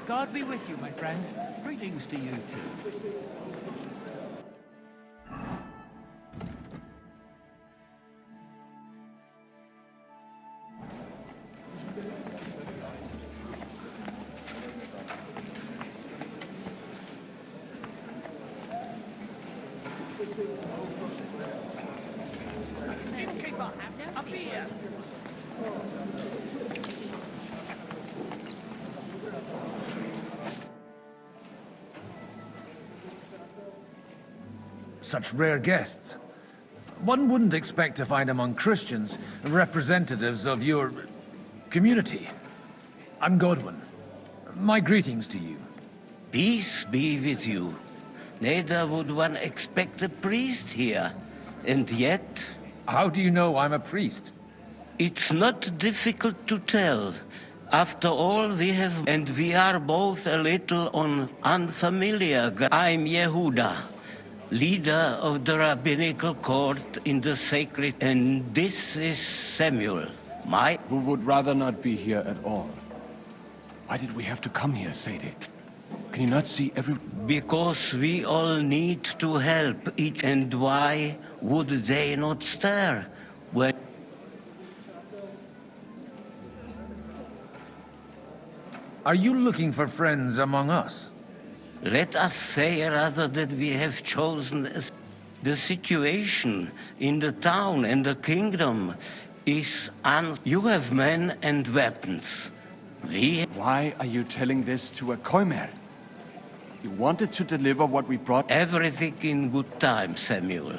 God be with you, my friend. Greetings to you too. Such rare guests. One wouldn't expect to find among Christians representatives of your community. I'm Godwin. My greetings to you. Peace be with you. Neither would one expect a priest here. And yet, How do you know I'm a priest? it's not difficult to tell. After all, we are both a little unfamiliar. I'm Yehuda, leader of the rabbinical court in the sacred, and this is Samuel, Who would rather not be here at all. Why did we have to come here, Sadie? Can you not see every... Because we all need to help each, and why would they not stir? When Are you looking for friends among us? Let us say rather that we have chosen the situation in the town and the kingdom is you have men and weapons. Why are you telling this to a koimer? You wanted to deliver what we brought... Everything in good time, Samuel.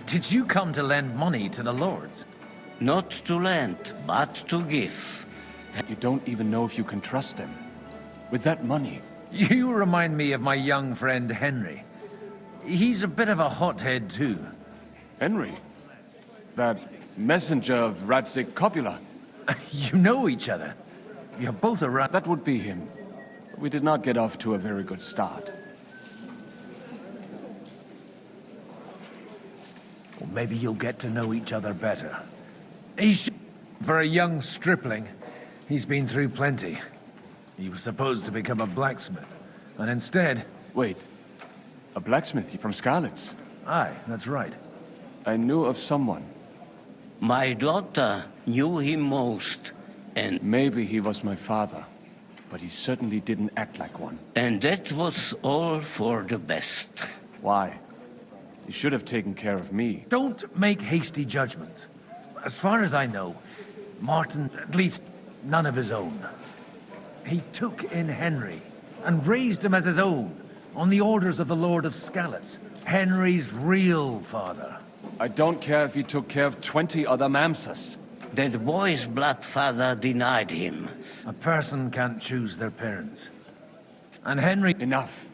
Did you come to lend money to the lords? Not to lend, but to give. You don't even know if you can trust them. With that money... You remind me of my young friend Henry. He's a bit of a hothead too. Henry? That messenger of Radzik Copula? You know each other. You're both around... That would be him. We did not get off to a very good start. Well, maybe you'll get to know each other better. For a young stripling, he's been through plenty. He was supposed to become a blacksmith, and instead... Wait. A blacksmith from Scarlet's? Aye, that's right. I knew of someone. My daughter knew him most, and... Maybe he was my father, but he certainly didn't act like one. And that was all for the best. Why? He should have taken care of me. Don't make hasty judgments. As far as I know, Martin, at least none of his own. He took in Henry and raised him as his own on the orders of the Lord of Skalitz, Henry's real father. I don't care if he took care of 20 other Mamsas. That boy's blood father denied him. A person can't choose their parents. And Henry... Enough.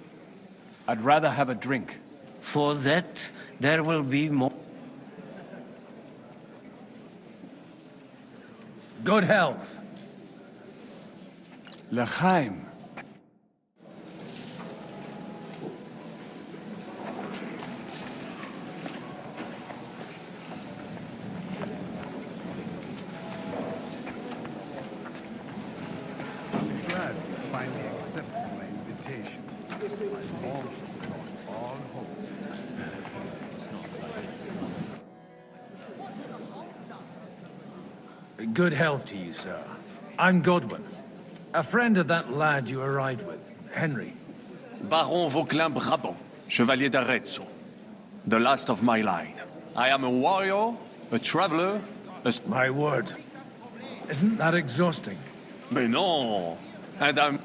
I'd rather have a drink. For that, there will be more. Good health. L'chaim. I'm glad you finally accepted my invitation. I've almost lost all hope. Good health to you, sir. I'm Godwin. A friend of that lad you arrived with, Henry. Baron Vauquelin Brabant, Chevalier d'Arezzo. The last of my line. I am a warrior, a traveler, My word. Isn't that exhausting? Mais non! And I'm...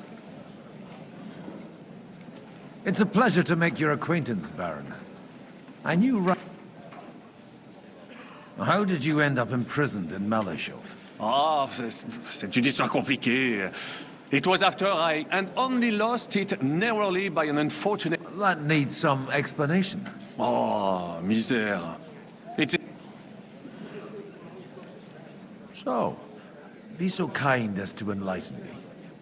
It's a pleasure to make your acquaintance, Baron. I knew right... How did you end up imprisoned in Malashov? Ah, c'est une histoire compliquée. It was after I... and only lost it narrowly by an unfortunate... That needs some explanation. Oh, misère. It's... So, be so kind as to enlighten me.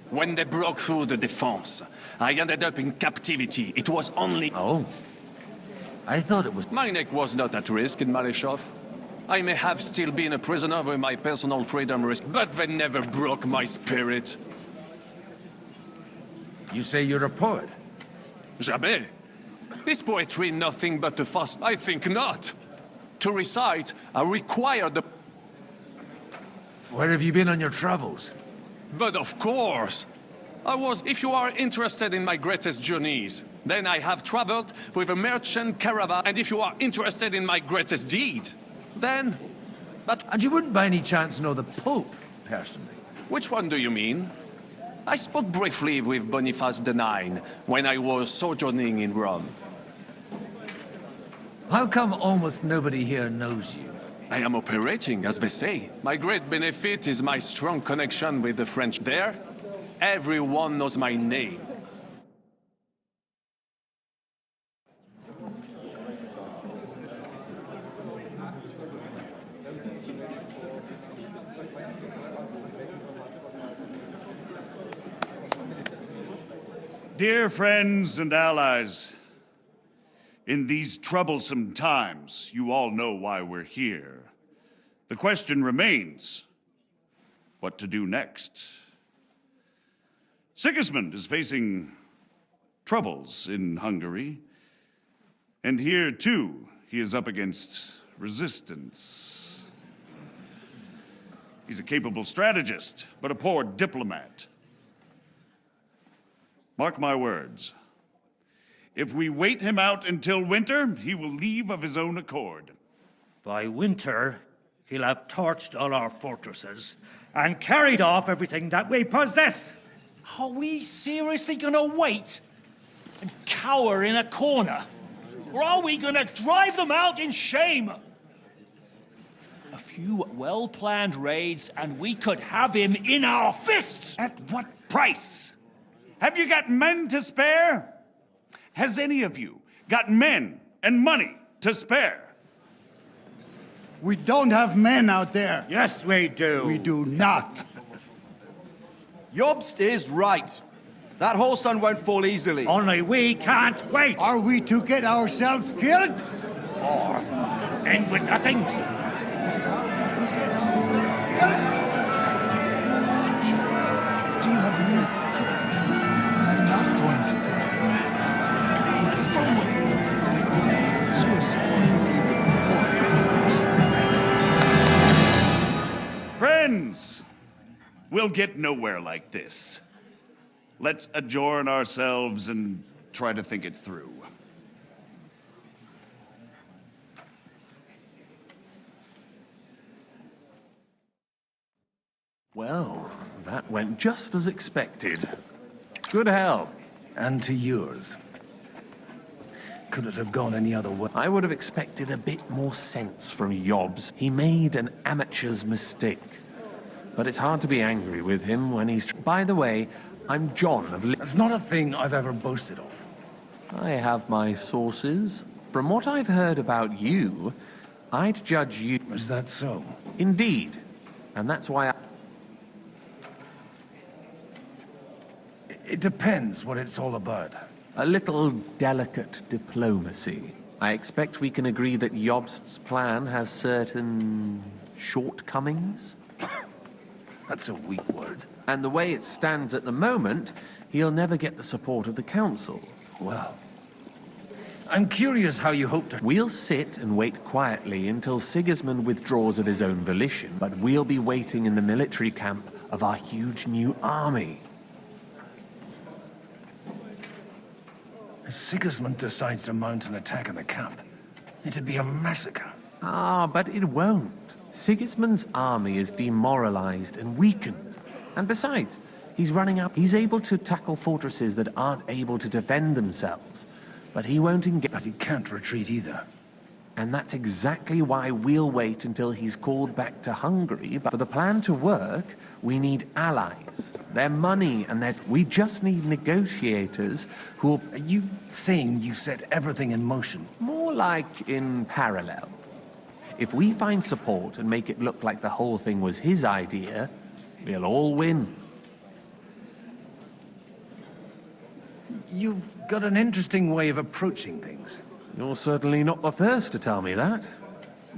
When they broke through the defense, I ended up in captivity. It was only... Oh? I thought it was... My neck was not at risk in Malashov. I may have still been a prisoner with my personal freedom risk, but they never broke my spirit. You say you're a poet? Jamais. Is poetry nothing but a fuss? I think not. To recite, I require the... Where have you been on your travels? But of course! If you are interested in my greatest journeys, then I have traveled with a merchant caravan, and if you are interested in my greatest deed, then... And you wouldn't by any chance know the Pope, personally? Which one do you mean? I spoke briefly with Boniface IX when I was sojourning in Rome. How come almost nobody here knows you? I am operating, as they say. My great benefit is my strong connection with the French there. Everyone knows my name. Dear friends and allies, in these troublesome times, you all know why we're here. The question remains, what to do next? Sigismund is facing troubles in Hungary, and here too, he is up against resistance. He's a capable strategist, but a poor diplomat. Mark my words. If we wait him out until winter, he will leave of his own accord. By winter, he'll have torched all our fortresses and carried off everything that we possess. Are we seriously gonna wait and cower in a corner? Or are we gonna drive them out in shame? A few well-planned raids and we could have him in our fists! At what price? Have you got men to spare? Has any of you got men and money to spare? We don't have men out there. Yes, we do. We do not. Jobst is right. That whole sun won't fall easily. Only we can't wait. Are we to get ourselves killed? Or end with nothing. I'm not going to die. Friends, we'll get nowhere like this. Let's adjourn ourselves and try to think it through. Well, that went just as expected. Good health. And to yours. Could it have gone any other way? I would have expected a bit more sense from Jobs. He made an amateur's mistake. But it's hard to be angry with him when he's... By the way, I'm John of... That's not a thing I've ever boasted of. I have my sources. From what I've heard about you, I'd judge you... Is that so? Indeed. And that's why I... It depends what it's all about. A little delicate diplomacy. I expect we can agree that Jobst's plan has certain... shortcomings? That's a weak word. And the way it stands at the moment, he'll never get the support of the council. Well, I'm curious how you hope to... We'll sit and wait quietly until Sigismund withdraws of his own volition, but we'll be waiting in the military camp of our huge new army. If Sigismund decides to mount an attack on the camp, it'd be a massacre. Ah, but it won't. Sigismund's army is demoralized and weakened. And besides, he's running out. He's able to tackle fortresses that aren't able to defend themselves. But he won't engage. But he can't retreat either. And that's exactly why we'll wait until he's called back to Hungary. But for the plan to work, we need allies. Their money and their... We just need negotiators who'll... Are you saying you set everything in motion? More like in parallel. If we find support and make it look like the whole thing was his idea, we'll all win. You've got an interesting way of approaching things. You're certainly not the first to tell me that.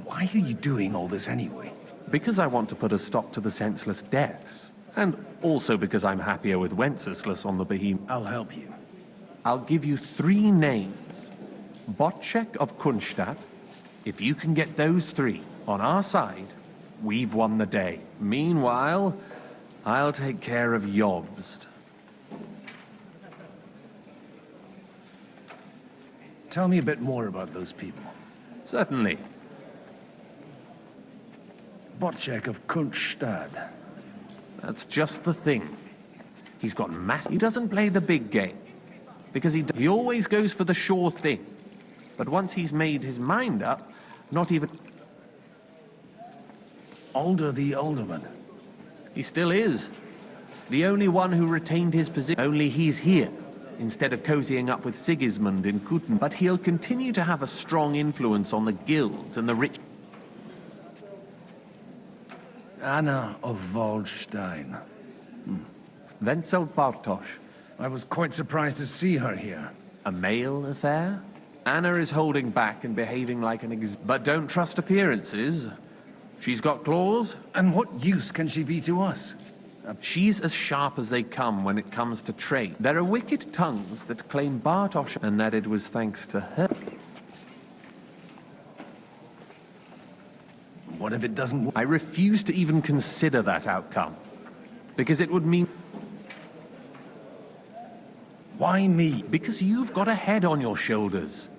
Why are you doing all this anyway? Because I want to put a stop to the senseless deaths. And also because I'm happier with Wenceslas on the behemoth. I'll help you. I'll give you 3 names. Botchek of Kunstadt. If you can get those 3 on our side, we've won the day. Meanwhile, I'll take care of Jobst. Tell me a bit more about those people. Certainly. Botchek of Kunstadt. That's just the thing. He's got He doesn't play the big game. Because he always goes for the sure thing. But once he's made his mind up, not even... Alder the Alderman. He still is. The only one who retained his position. Only he's here, instead of cozying up with Sigismund in Kuten. But he'll continue to have a strong influence on the guilds and the rich... Anna of Waldstein. Wenzel Bartosz. I was quite surprised to see her here. A male affair? Anna is holding back and behaving like an But don't trust appearances. She's got claws. And what use can she be to us? She's as sharp as they come when it comes to trade. There are wicked tongues that claim Bartosz and that it was thanks to her. What if it doesn't work? I refuse to even consider that outcome. Because it would mean... Why me? Because you've got a head on your shoulders.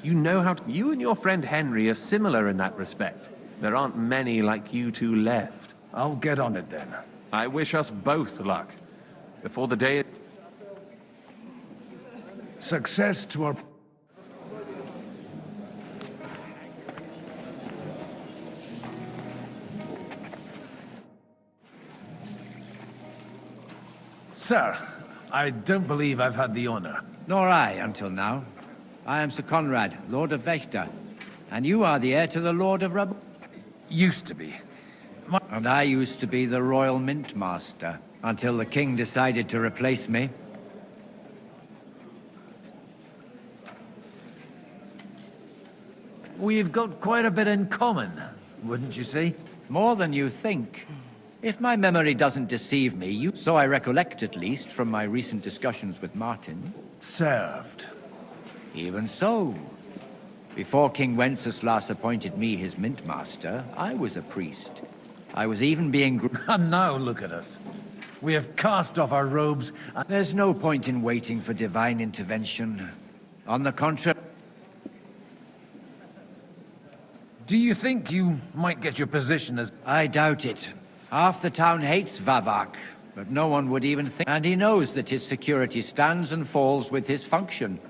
You know how to... You and your friend Henry are similar in that respect. There aren't many like you two left. I'll get on it then. I wish us both luck. Before the day... Success to our... Sir, I don't believe I've had the honor. Nor I, until now. I am Sir Conrad, Lord of Wächter, and you are the heir to the Lord of Rub... Used to be. And I used to be the Royal Mint Master, until the King decided to replace me. We've got quite a bit in common, wouldn't you say? More than you think. If my memory doesn't deceive me, so I recollect at least from my recent discussions with Martin. Served. Even so. Before King Wenceslas appointed me his mint master, I was a priest. I was even being... And now look at us. We have cast off our robes and... There's no point in waiting for divine intervention. On the contrary... Do you think you might get your position as... I doubt it. Half the town hates Vavak, but no one would even think... And he knows that his security stands and falls with his function.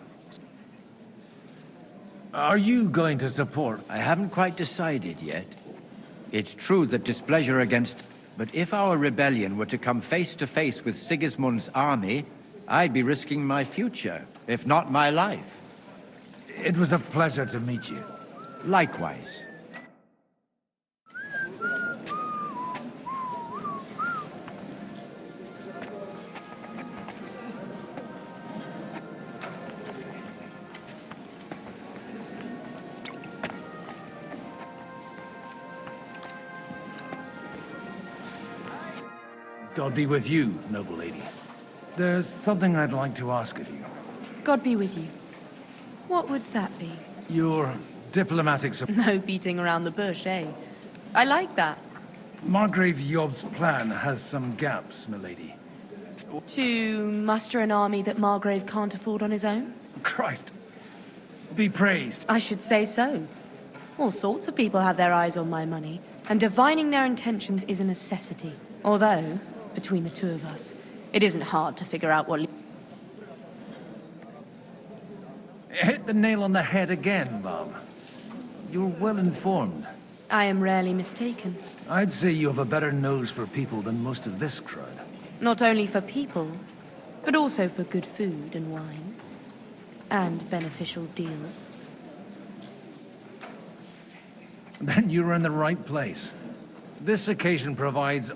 Are you going to support? I haven't quite decided yet. It's true that displeasure against... But if our rebellion were to come face to face with Sigismund's army, I'd be risking my future, if not my life. It was a pleasure to meet you. Likewise. God be with you, noble lady. There's something I'd like to ask of you. God be with you. What would that be? Your diplomatic support. No beating around the bush, eh? I like that. Margrave Job's plan has some gaps, milady. To muster an army that Margrave can't afford on his own? Christ. Be praised. I should say so. All sorts of people have their eyes on my money, and divining their intentions is a necessity. Although, between the two of us, it isn't hard to figure out what... Hit the nail on the head again, Mom. You're well informed. I am rarely mistaken. I'd say you have a better nose for people than most of this crowd. Not only for people, but also for good food and wine. And beneficial deals. Then you're in the right place. This occasion provides...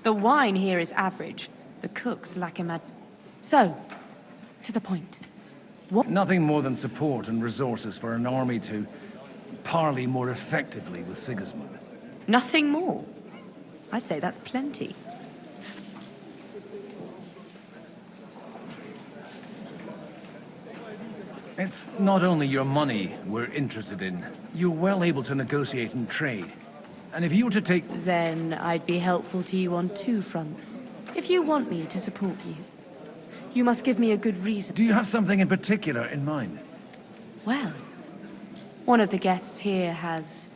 The wine here is average. The cooks lack So, to the point. What? Nothing more than support and resources for an army to parley more effectively with Sigismund. Nothing more? I'd say that's plenty. It's not only your money we're interested in. You're well able to negotiate and trade. And if you were to take... Then I'd be helpful to you on two fronts. If you want me to support you, you must give me a good reason. Do you have something in particular in mind? Well, one of the guests here has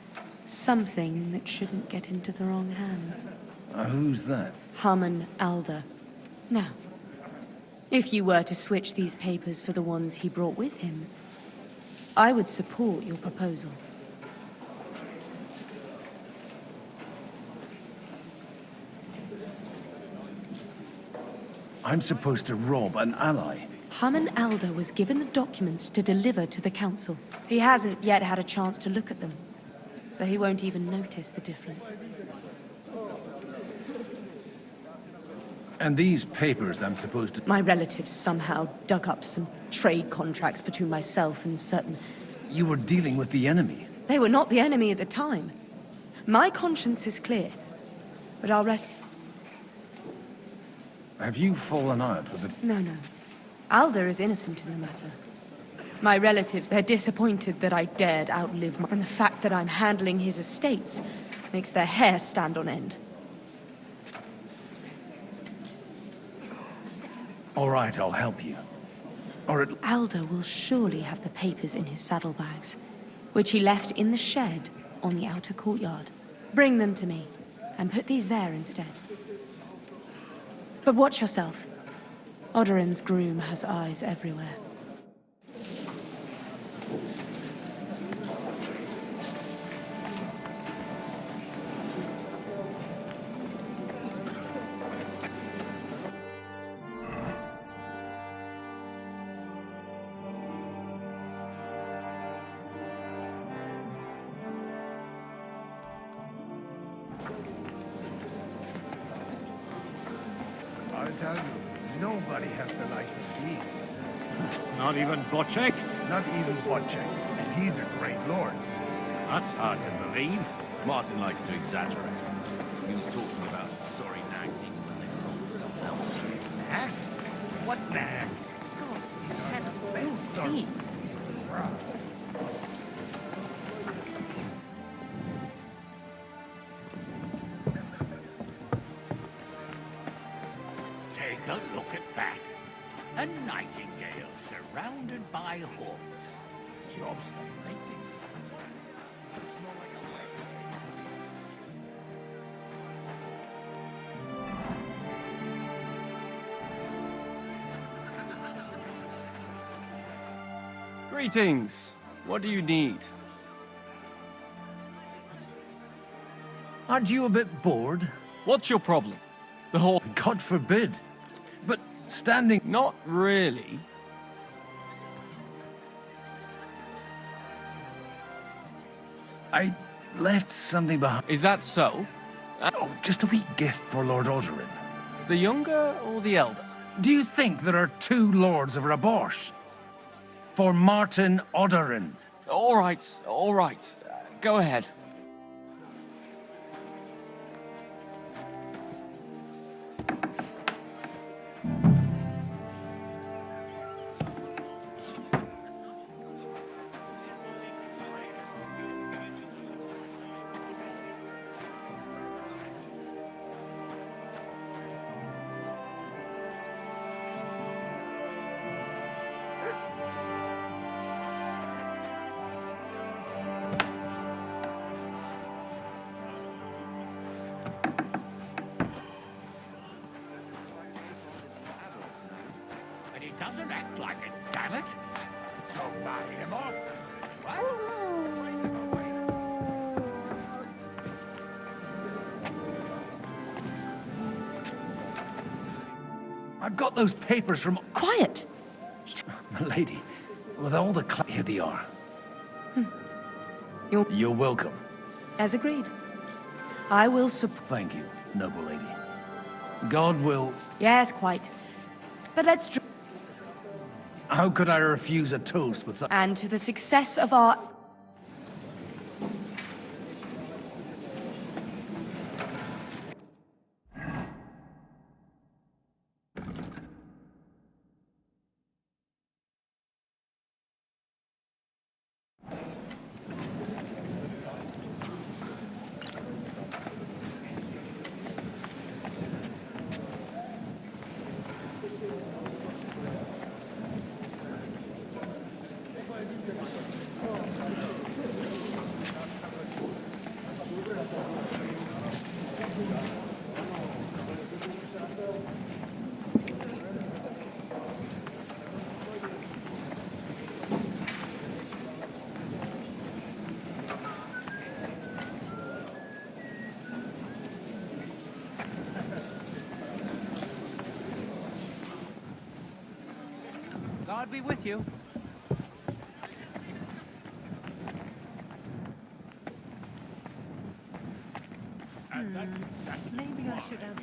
something that shouldn't get into the wrong hands. Who's that? Harmon Alder. Now, if you were to switch these papers for the ones he brought with him, I would support your proposal. I'm supposed to rob an ally. Harmon Alder was given the documents to deliver to the council. He hasn't yet had a chance to look at them, so he won't even notice the difference. And these papers I'm supposed to... My relatives somehow dug up some trade contracts between myself and certain... You were dealing with the enemy. They were not the enemy at the time. My conscience is clear, but I'll rest... Have you fallen out with the... No. Alder is innocent in the matter. My relatives, they're disappointed that I dared outlive my... And the fact that I'm handling his estates makes their hair stand on end. All right, I'll help you. Or at... Alder will surely have the papers in his saddlebags, which he left in the shed on the outer courtyard. Bring them to me, and put these there instead. But watch yourself. Odorim's groom has eyes everywhere. I'll tell you, nobody has the likes of these. Not even Bocek? Not even Wojciech, and he's a great lord. That's hard to believe. Martin likes to exaggerate. He was talking about sorry nags even when they belong to someone else. Nags? What nags? God, he's had the best son. Take a look at that. A nightingale surrounded by hawks. Job stimulating. Greetings. What do you need? Aren't you a bit bored? What's your problem? The whole... God forbid. But standing... Not really. I left something behind. Is that so? Oh, just a wee gift for Lord Odorin. The younger or the elder? Do you think there are two lords of Rabosh? For Martin Odorin. All right. Go ahead. And he doesn't act like it, damn it. So buy him off. I've got those papers from... Quiet! Milady, with all the here they are. You're welcome. As agreed. I will support... Thank you, noble lady. God will... Yes, quite. But let's... How could I refuse a toast with... And to the success of our... God be with you. Maybe I should have.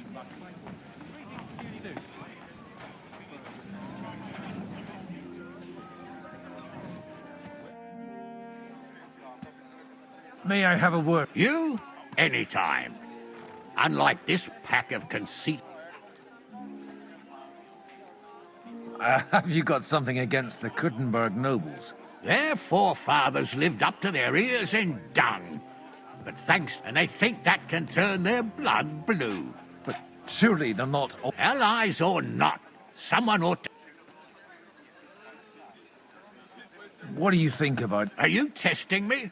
May I have a word? You? Anytime. Unlike this pack of conceit. Have you got something against the Kuttenberg nobles? Their forefathers lived up to their ears in dung. But thanks, and they think that can turn their blood blue. But surely they're not... Allies or not, someone ought to... What do you think about... Are you testing me?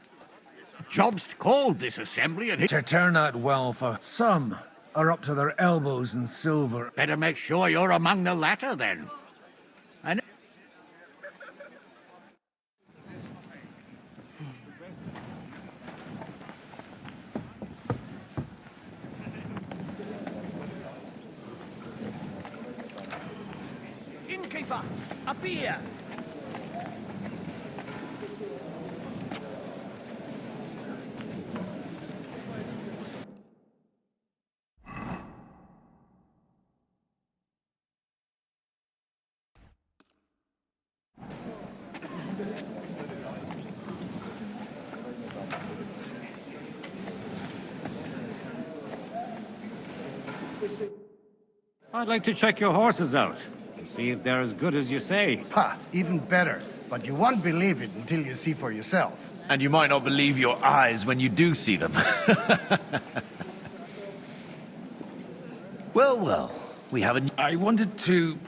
Jobst called this assembly and... To turn out well for... Some are up to their elbows in silver. Better make sure you're among the latter, then. And... Innkeeper, a beer! I'd like to check your horses out, and see if they're as good as you say. Ha! Even better. But you won't believe it until you see for yourself. And you might not believe your eyes when you do see them. Well, we have a... I wanted to...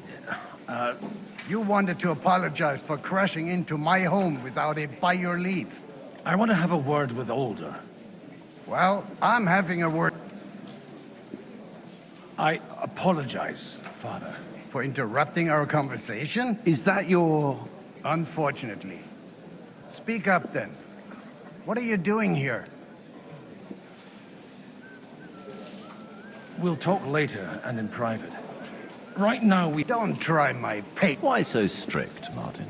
You wanted to apologize for crashing into my home without it by your leave. I want to have a word with Older. Well, I'm having a word... I apologize, Father. For interrupting our conversation? Is that your... Unfortunately. Speak up, then. What are you doing here? We'll talk later and in private. Right now, we... Don't try my pate. Why so strict, Martin?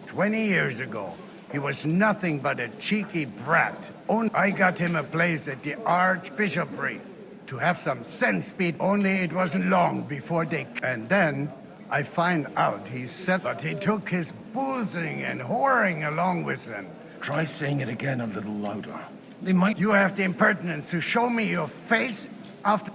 20 years ago, he was nothing but a cheeky brat. I got him a place at the Archbishopric. To have some sense, Pete. Only it wasn't long before they... And then, I find out he said that he took his boozing and whoring along with him. Try saying it again a little louder. They might... You have the impertinence to show me your face after...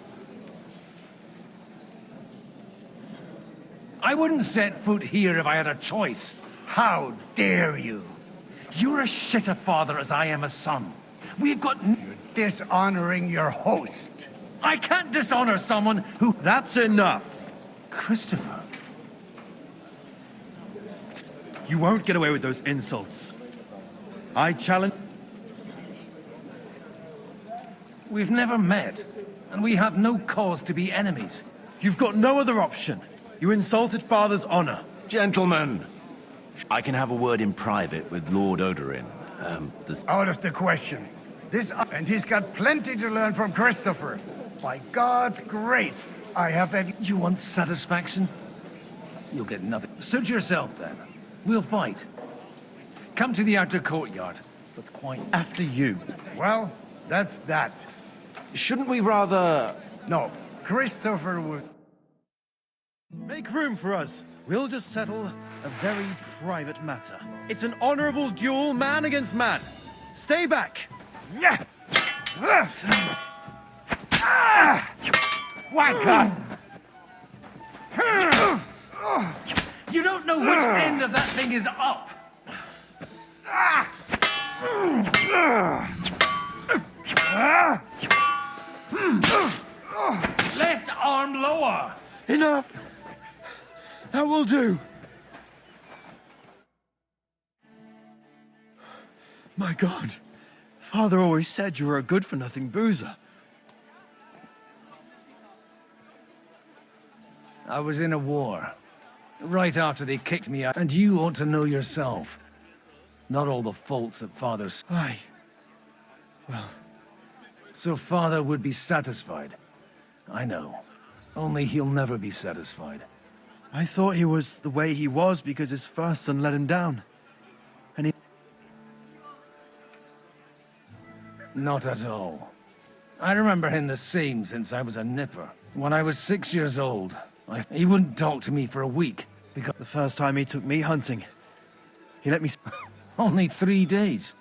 I wouldn't set foot here if I had a choice. How dare you? You're as shit a father as I am a son. We've got... You're dishonoring your host. I can't dishonor someone who... That's enough. Christopher. You won't get away with those insults. I challenge... We've never met, and we have no cause to be enemies. You've got no other option. You insulted Father's honor. Gentlemen, I can have a word in private with Lord Odorin. Out of the question. And he's got plenty to learn from Christopher. By God's grace, I have had... You want satisfaction? You'll get nothing. Suit yourself, then. We'll fight. Come to the outer courtyard, but quite... After you. Well, that's that. Shouldn't we rather... No, Christopher would... Make room for us. We'll just settle a very private matter. It's an honorable duel, man against man. Stay back. Wanker! You don't know which end of that thing is up. Left arm lower. Enough. That will do. My God. Father always said you were a good-for-nothing boozer. I was in a war. Right after they kicked me out. And you ought to know yourself. Not all the faults that Father's... Aye. Well... So Father would be satisfied. I know. Only he'll never be satisfied. I thought he was the way he was because his first son let him down. And he... Not at all. I remember him the same since I was a nipper. When I was 6 years old, he wouldn't talk to me for a week because... The first time he took me hunting, he let me... Only 3 days.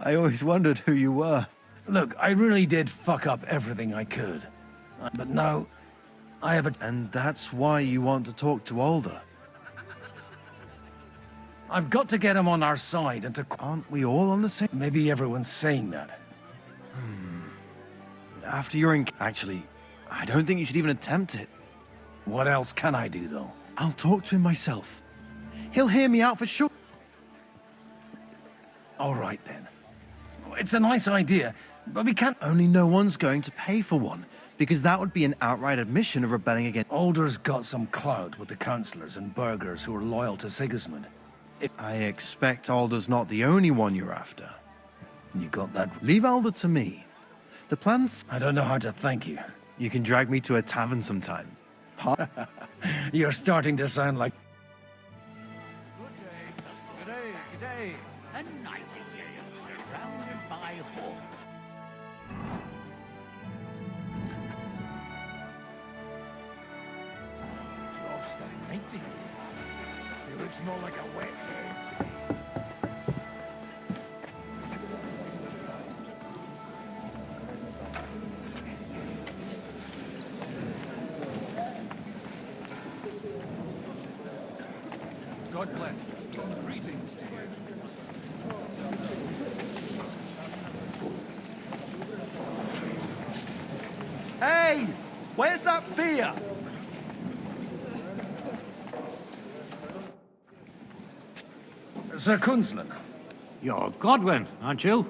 I always wondered who you were. Look, I really did fuck up everything I could. But now, I have a... And that's why you want to talk to Alder. I've got to get him on our side and to... Aren't we all on the same... Maybe everyone's saying that. After you're in... Actually, I don't think you should even attempt it. What else can I do, though? I'll talk to him myself. He'll hear me out for sure. All right, then. It's a nice idea, but we can't... Only no one's going to pay for one, because that would be an outright admission of rebelling against... Alder's got some clout with the councillors and burghers who are loyal to Sigismund. I expect Alder's not the only one you're after. You got that? Leave Alder to me. The plan's... I don't know how to thank you. You can drag me to a tavern sometime. You're starting to sound like... Good day. A nightingale surrounded by hawks. Job's the nightingale. He looks more like a wet head. God bless. Greetings to you. Hey! Where's that beer? Sir Kunzlin. You're Godwin, aren't you?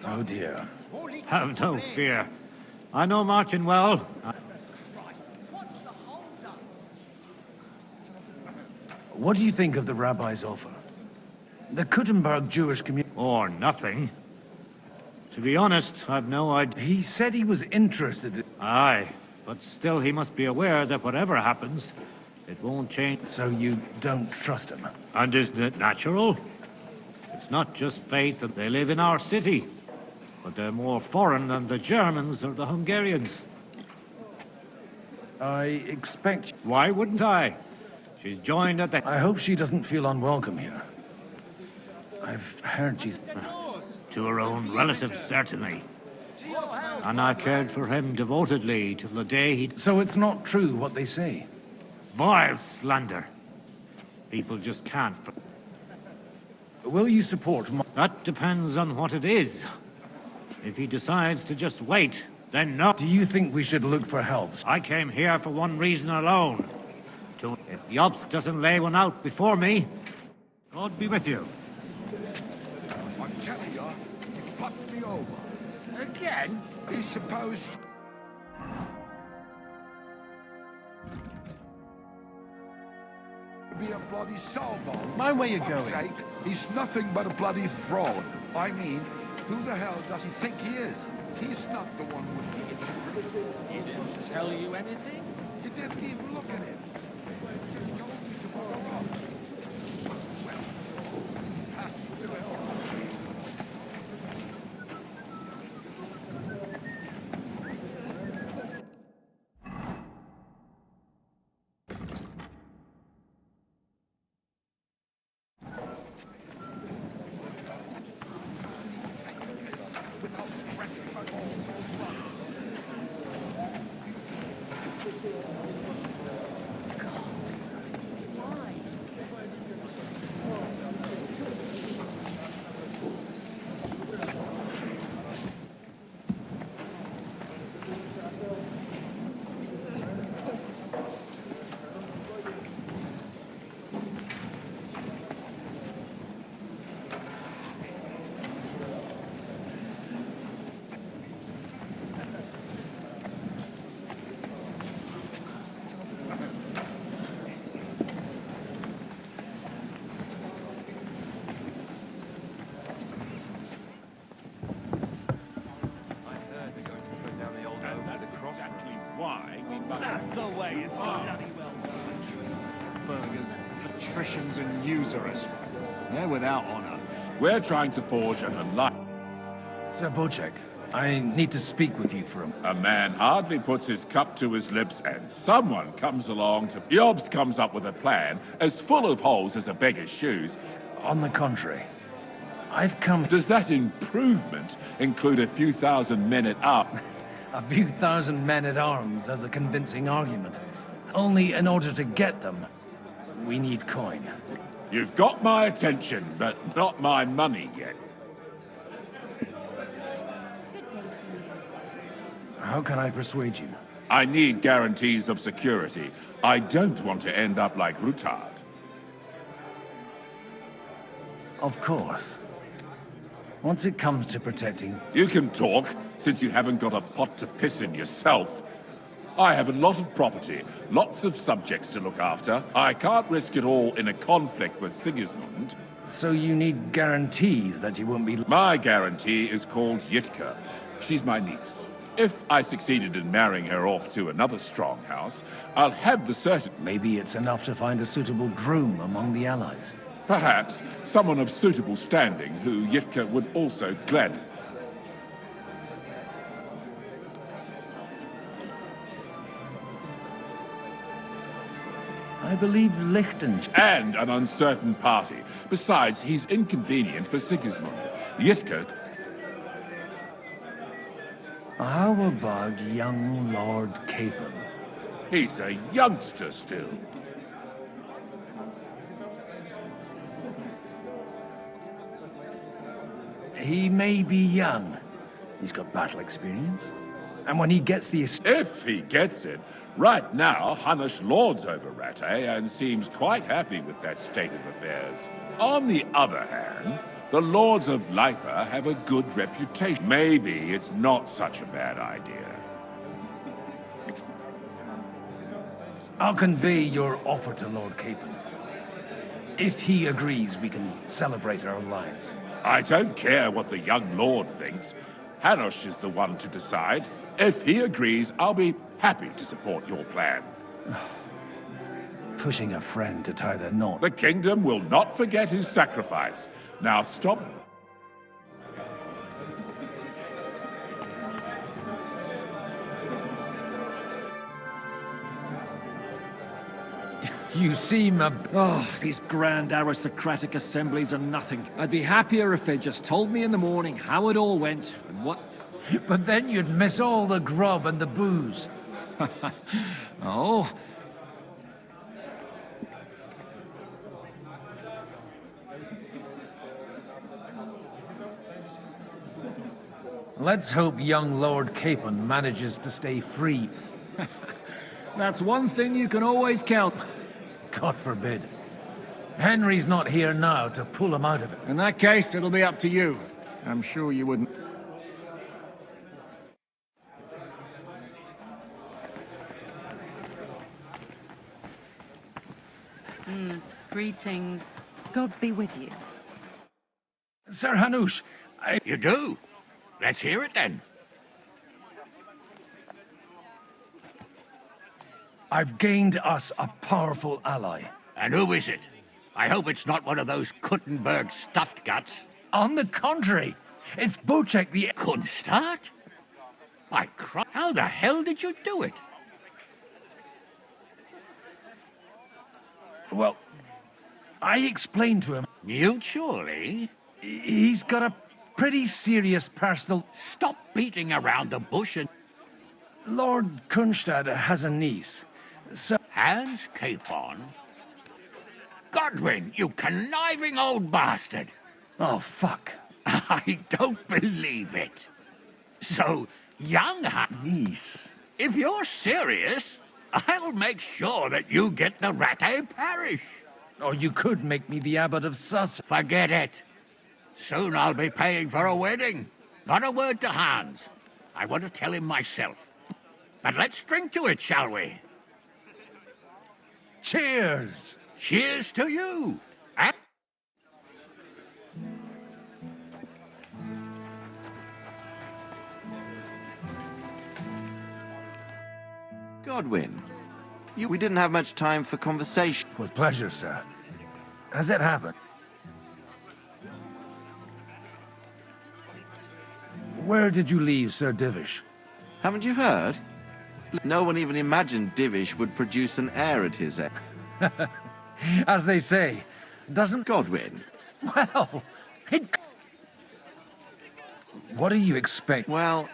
Oh, dear. Have no fear. I know Martin well. What do you think of the rabbi's offer? The Kuttenberg Jewish community... Or nothing. To be honest, I've no idea. He said he was interested in... Aye, but still he must be aware that whatever happens, it won't change. So you don't trust him? And isn't it natural? It's not just fate that they live in our city, but they're more foreign than the Germans or the Hungarians. I expect... Why wouldn't I? She's joined at the... I hope she doesn't feel unwelcome here. I've heard she's... To her own relatives, certainly. And I cared for him devotedly till the day he... So it's not true what they say? Vile slander. People just can't... Will you support... That depends on what it is. If he decides to just wait, then no. Do you think we should look for help? I came here for one reason alone. If Jobst doesn't lay one out before me, God be with you. I'm telling you, he fucked me over. Again? He's supposed... to be a bloody soulbone. Mind where you're For fuck's going. sake, he's nothing but a bloody thrall. I mean, who the hell does he think he is? He's not the one with the itchy. He didn't tell you anything? He didn't even look at him. Just told me to follow up. Well, to hell. way is bloody well. Burgers, patricians, and usurers. They're without honor. We're trying to forge an alliance. Sir Bocek, I need to speak with you for A man hardly puts his cup to his lips and someone comes along to... Jobst comes up with a plan as full of holes as a beggar's shoes. On the contrary, I've come... Does that improvement include a few thousand men at arms? A few thousand men at arms as a convincing argument. Only in order to get them, we need coin. You've got my attention, but not my money yet. How can I persuade you? I need guarantees of security. I don't want to end up like Rutard. Of course. Once it comes to protecting... You can talk, since you haven't got a pot to piss in yourself. I have a lot of property, lots of subjects to look after. I can't risk it all in a conflict with Sigismund. So you need guarantees that you won't be... My guarantee is called Yitka. She's my niece. If I succeeded in marrying her off to another strong house, I'll have the certain... Maybe it's enough to find a suitable groom among the allies. Perhaps someone of suitable standing who Yitka would also gladly... I believe Lichten... And an uncertain party. Besides, he's inconvenient for Sigismund. Yitka... How about young Lord Capon? He's a youngster still. He may be young. He's got battle experience. And when he gets the... If he gets it. Right now, Hanush lords over Rattay and seems quite happy with that state of affairs. On the other hand, the Lords of Lipa have a good reputation. Maybe it's not such a bad idea. I'll convey your offer to Lord Capon. If he agrees, we can celebrate our alliance. I don't care what the young lord thinks. Hanush is the one to decide. If he agrees, I'll be happy to support your plan. Pushing a friend to tie the knot. The kingdom will not forget his sacrifice. Now stop. You seem a... Oh, these grand aristocratic assemblies are nothing. I'd be happier if they just told me in the morning how it all went and what... But then you'd miss all the grub and the booze. Oh... Let's hope young Lord Capon manages to stay free. That's one thing you can always count. God forbid. Henry's not here now to pull him out of it. In that case, it'll be up to you. I'm sure you wouldn't... Greetings. God be with you. Sir Hanush, You do? Let's hear it then. I've gained us a powerful ally. And who is it? I hope it's not one of those Kuttenberg stuffed guts. On the contrary, it's Bocek the... Kunstad? By Christ, how the hell did you do it? Well, I explained to him... Mutually? He's got a pretty serious personal... Stop beating around the bush and... Lord Kunstad has a niece. So... Hans Capon? Godwin, you conniving old bastard! Oh, fuck. I don't believe it. So, young niece. If you're serious, I'll make sure that you get the Rattay parish. Or you could make me the abbot of Sus. Forget it. Soon I'll be paying for a wedding. Not a word to Hans. I want to tell him myself. But let's drink to it, shall we? Cheers! Cheers to you! Godwin, We didn't have much time for conversation. With pleasure, sir. Has it happened? Where did you leave Sir Divish? Haven't you heard? No one even imagined Divish would produce an heir at his age. As they say, doesn't Godwin? Well, what do you expect? Well,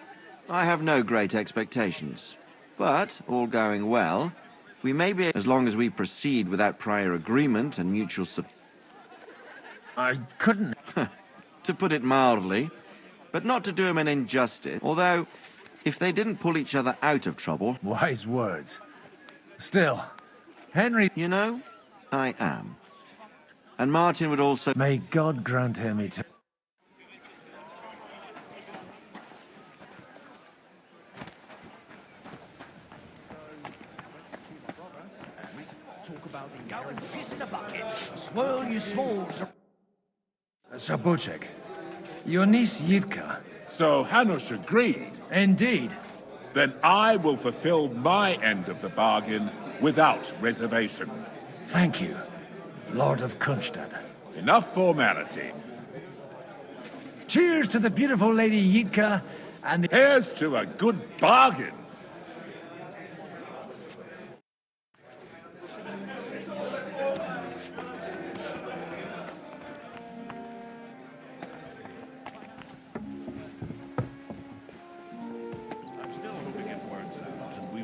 I have no great expectations. But, all going well, we may be, as long as we proceed without prior agreement and mutual support. I couldn't. To put it mildly, but not to do him an injustice. Although, if they didn't pull each other out of trouble... Wise words. Still, Henry... You know, I am. And Martin would also... May God grant him eternal... Go and piss in a bucket. Swirl your smalls. Sir Bochek, your niece Yitka... So Hanush agreed? Indeed. Then I will fulfill my end of the bargain without reservation. Thank you, Lord of Kunstad. Enough formality. Cheers to the beautiful Lady Yitka and... Here's to a good bargain!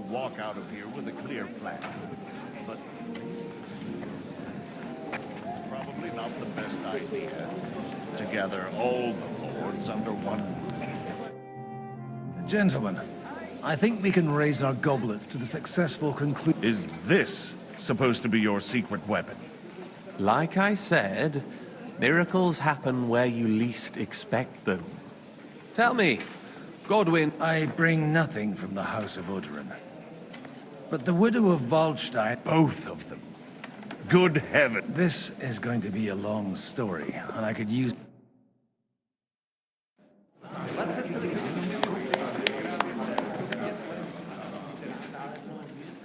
Walk out of here with a clear flag. But it's probably not the best idea to gather all the lords under one roof. Gentlemen, I think we can raise our goblets to the successful conclusion. Is this supposed to be your secret weapon? Like I said, miracles happen where you least expect them. Tell me, Godwin... I bring nothing from the House of Odoran. But the widow of Waldstein... Both of them. Good heaven. This is going to be a long story, and I could use...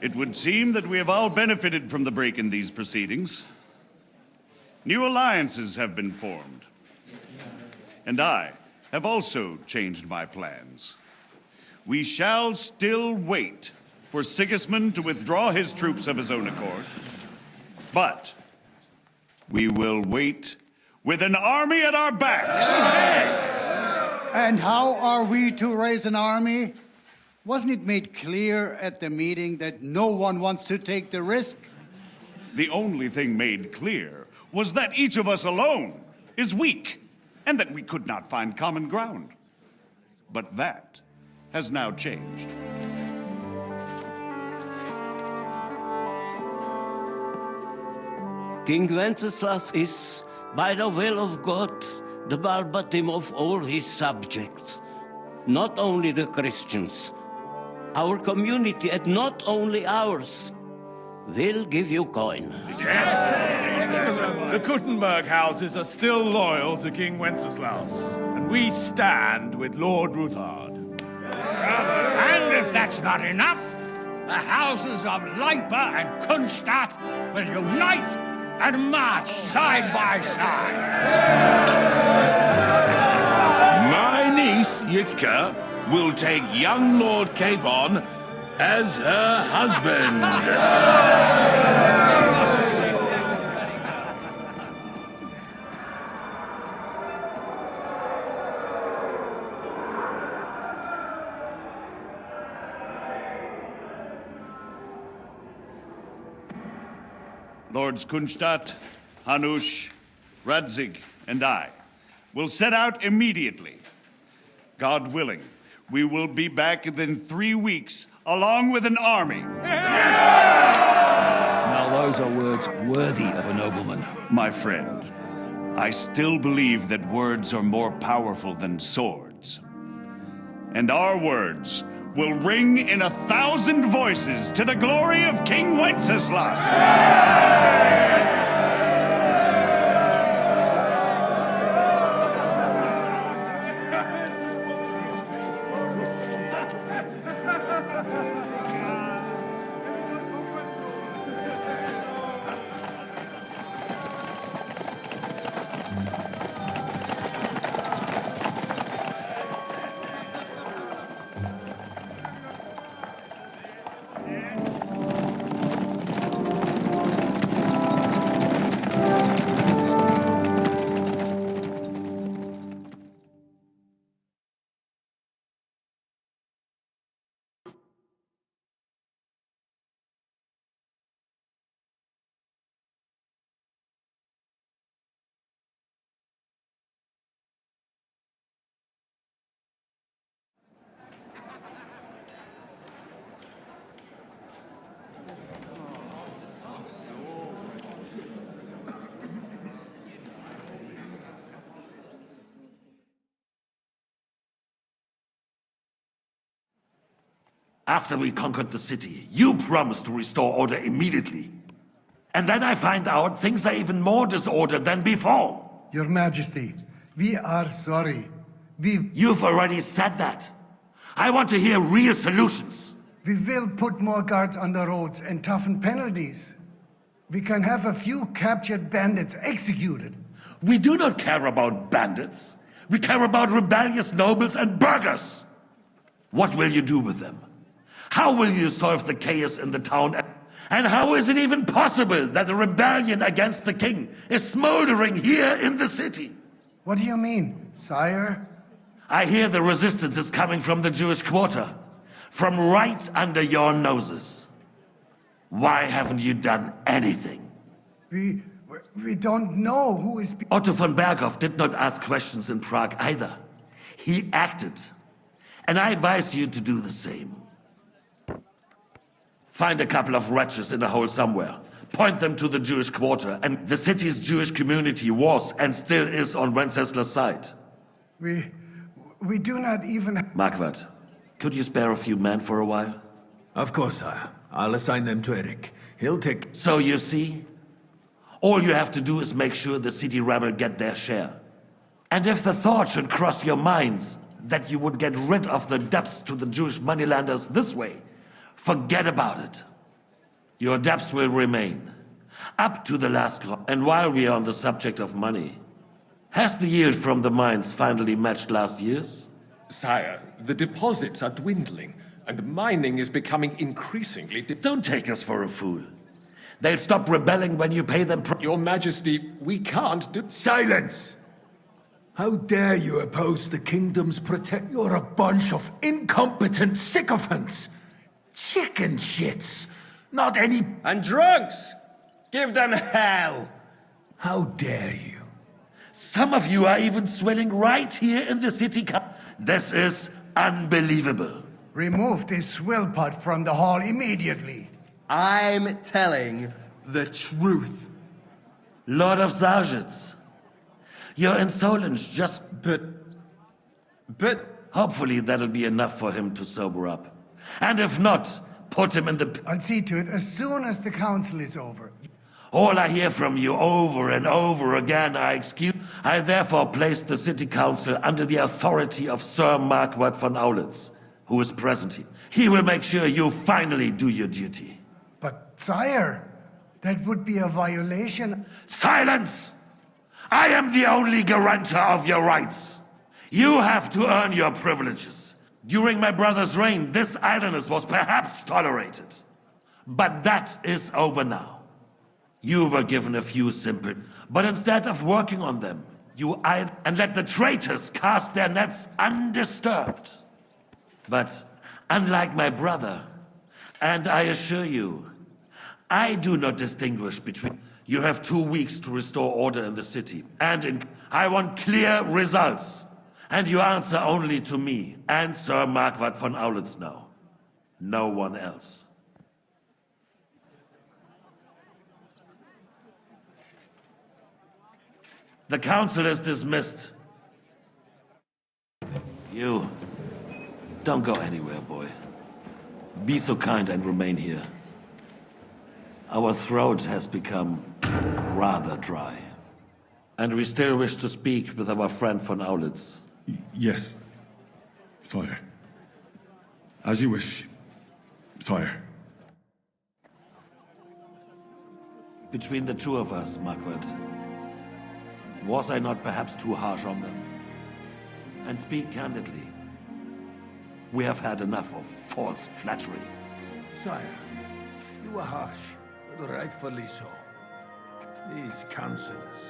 It would seem that we have all benefited from the break in these proceedings. New alliances have been formed. And I have also changed my plans. We shall still wait for Sigismund to withdraw his troops of his own accord. But we will wait with an army at our backs. Yes! And how are we to raise an army? Wasn't it made clear at the meeting that no one wants to take the risk? The only thing made clear was that each of us alone is weak, and that we could not find common ground. But that has now changed. King Wenceslas is, by the will of God, the Balbatim of all his subjects. Not only the Christians, our community, and not only ours. They'll give you coin. Yes! The Kuttenberg houses are still loyal to King Wenceslas, and we stand with Lord Ruthard. And if that's not enough, the houses of Leipa and Kunstadt will unite and march side by side. My niece, Yitka, will take young Lord Capon as her husband. Lords Kunstadt, Hanush, Radzig, and I will set out immediately. God willing, we will be back within 3 weeks, along with an army. Now those are words worthy of a nobleman. My friend, I still believe that words are more powerful than swords. And our words will ring in 1,000 voices to the glory of King Wenceslas. After we conquered the city, you promised to restore order immediately. And then I find out things are even more disordered than before. Your Majesty, we are sorry. You've already said that. I want to hear real solutions. We will put more guards on the roads and toughen penalties. We can have a few captured bandits executed. We do not care about bandits. We care about rebellious nobles and burghers. What will you do with them? How will you solve the chaos in the town? And how is it even possible that a rebellion against the king is smoldering here in the city? What do you mean, sire? I hear the resistance is coming from the Jewish quarter, from right under your noses. Why haven't you done anything? We don't know who is... Otto von Berghoff did not ask questions in Prague either. He acted. And I advise you to do the same. Find a couple of wretches in a hole somewhere. Point them to the Jewish quarter, and the city's Jewish community was and still is on Wenceslas' side. We do not even... Marquardt, could you spare a few men for a while? Of course, sire. I'll assign them to Eric. He'll take... So you see? All you have to do is make sure the city rebel get their share. And if the thought should cross your minds that you would get rid of the debts to the Jewish moneylenders this way, forget about it. Your debts will remain, up to the last crop. And while we are on the subject of money, has the yield from the mines finally matched last year's? Sire, the deposits are dwindling, and mining is becoming increasingly... Don't take us for a fool. They'll stop rebelling when you pay them... Your Majesty, we can't do... Silence! How dare you oppose the kingdom's protect... You're a bunch of incompetent sycophants! Chicken shits! Not any... And drunks! Give them hell! How dare you? Some of you are even swelling right here in the city. This is unbelievable. Remove this swill pot from the hall immediately. I'm telling the truth. Lord of Zarzhets, your insolence just... But... Hopefully that'll be enough for him to sober up. And if not, put him in the... I'll see to it as soon as the council is over. All I hear from you over and over again are excuses. I therefore place the city council under the authority of Sir Marquardt von Aulitz, who is present here. He will make sure you finally do your duty. But, sire, that would be a violation. Silence! I am the only guarantor of your rights. You have to earn your privileges. During my brother's reign, this idleness was perhaps tolerated. But that is over now. You were given a few simple, but instead of working on them, you idle and let the traitors cast their nets undisturbed. But unlike my brother, and I assure you, I do not distinguish between... You have 2 weeks to restore order in the city, and I want clear results. And you answer only to me and Sir Marquardt von Aulitz now. No one else. The council is dismissed. You, don't go anywhere, boy. Be so kind and remain here. Our throat has become rather dry. And we still wish to speak with our friend von Aulitz. Yes, sire. As you wish, sire. Between the two of us, Marquardt, was I not perhaps too harsh on them? And speak candidly, we have had enough of false flattery. Sire, you were harsh, but rightfully so. These councillors,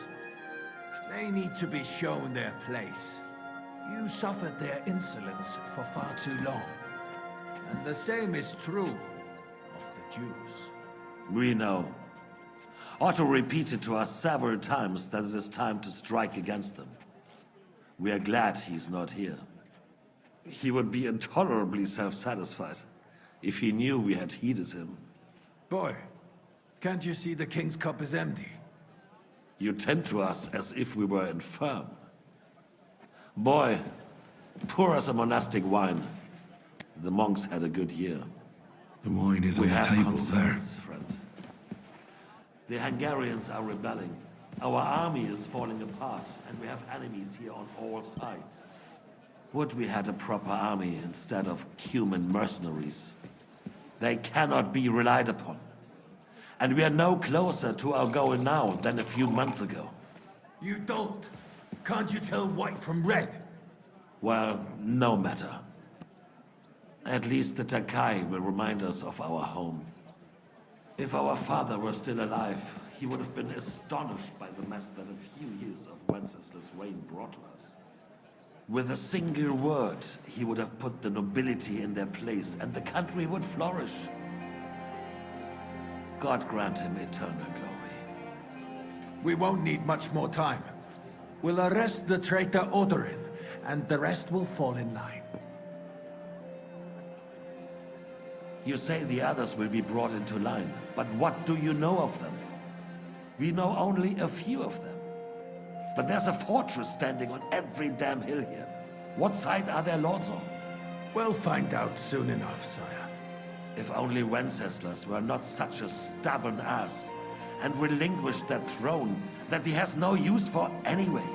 they need to be shown their place. You suffered their insolence for far too long. And the same is true of the Jews. We know. Otto repeated to us several times that it is time to strike against them. We are glad he's not here. He would be intolerably self-satisfied if he knew we had heeded him. Boy, can't you see the king's cup is empty? You tend to us as if we were infirm. Boy, pour us a monastic wine. The monks had a good year. The wine is We on the have table there. concerns, friend. The Hungarians are rebelling. Our army is falling apart, and we have enemies here on all sides. Would we had a proper army instead of human mercenaries. They cannot be relied upon. And we are no closer to our goal now than a few months ago. You don't. Can't you tell white from red? Well, no matter. At least the Takai will remind us of our home. If our father were still alive, he would have been astonished by the mess that a few years of Wenceslas' reign brought to us. With a single word, he would have put the nobility in their place, and the country would flourish. God grant him eternal glory. We won't need much more time. We'll arrest the traitor Odorin, and the rest will fall in line. You say the others will be brought into line, but what do you know of them? We know only a few of them. But there's a fortress standing on every damn hill here. What side are their lords on? We'll find out soon enough, sire. If only Wenceslas were not such a stubborn ass, and relinquished that throne that he has no use for anyway.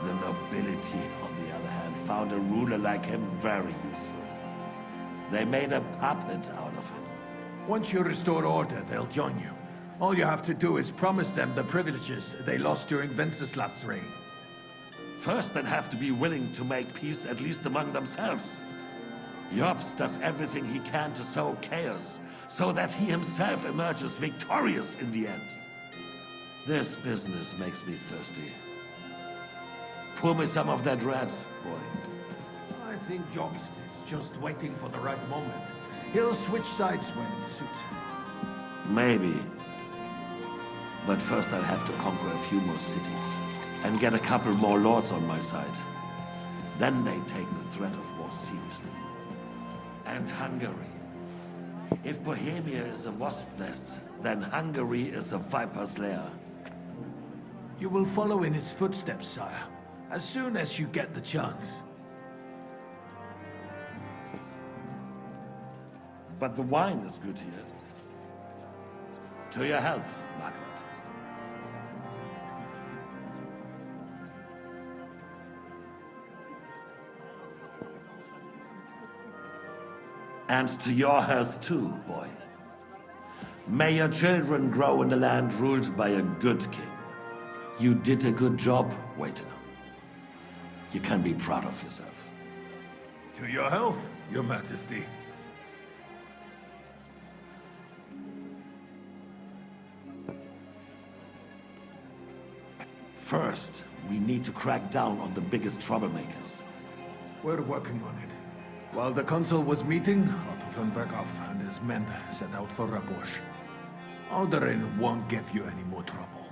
The nobility, on the other hand, found a ruler like him very useful. They made a puppet out of him. Once you restore order, they'll join you. All you have to do is promise them the privileges they lost during Wenceslas' reign. First, they'd have to be willing to make peace at least among themselves. Jobs does everything he can to sow chaos, so that he himself emerges victorious in the end. This business makes me thirsty. Pour me some of that red, boy. I think Jobst is just waiting for the right moment. He'll switch sides when it suits him. Maybe. But first I'll have to conquer a few more cities, and get a couple more lords on my side. Then they take the threat of war seriously. And Hungary. If Bohemia is a wasp's nest, then Hungary is a viper's lair. You will follow in his footsteps, sire, as soon as you get the chance. But the wine is good here. To your health, Margaret. And to your health too, boy. May your children grow in a land ruled by a good king. You did a good job, waiter. You can be proud of yourself. To your health, your majesty. First, we need to crack down on the biggest troublemakers. We're working on it. While the consul was meeting, Otto von Berghoff and his men set out for Rabosh. Odorin won't give you any more trouble.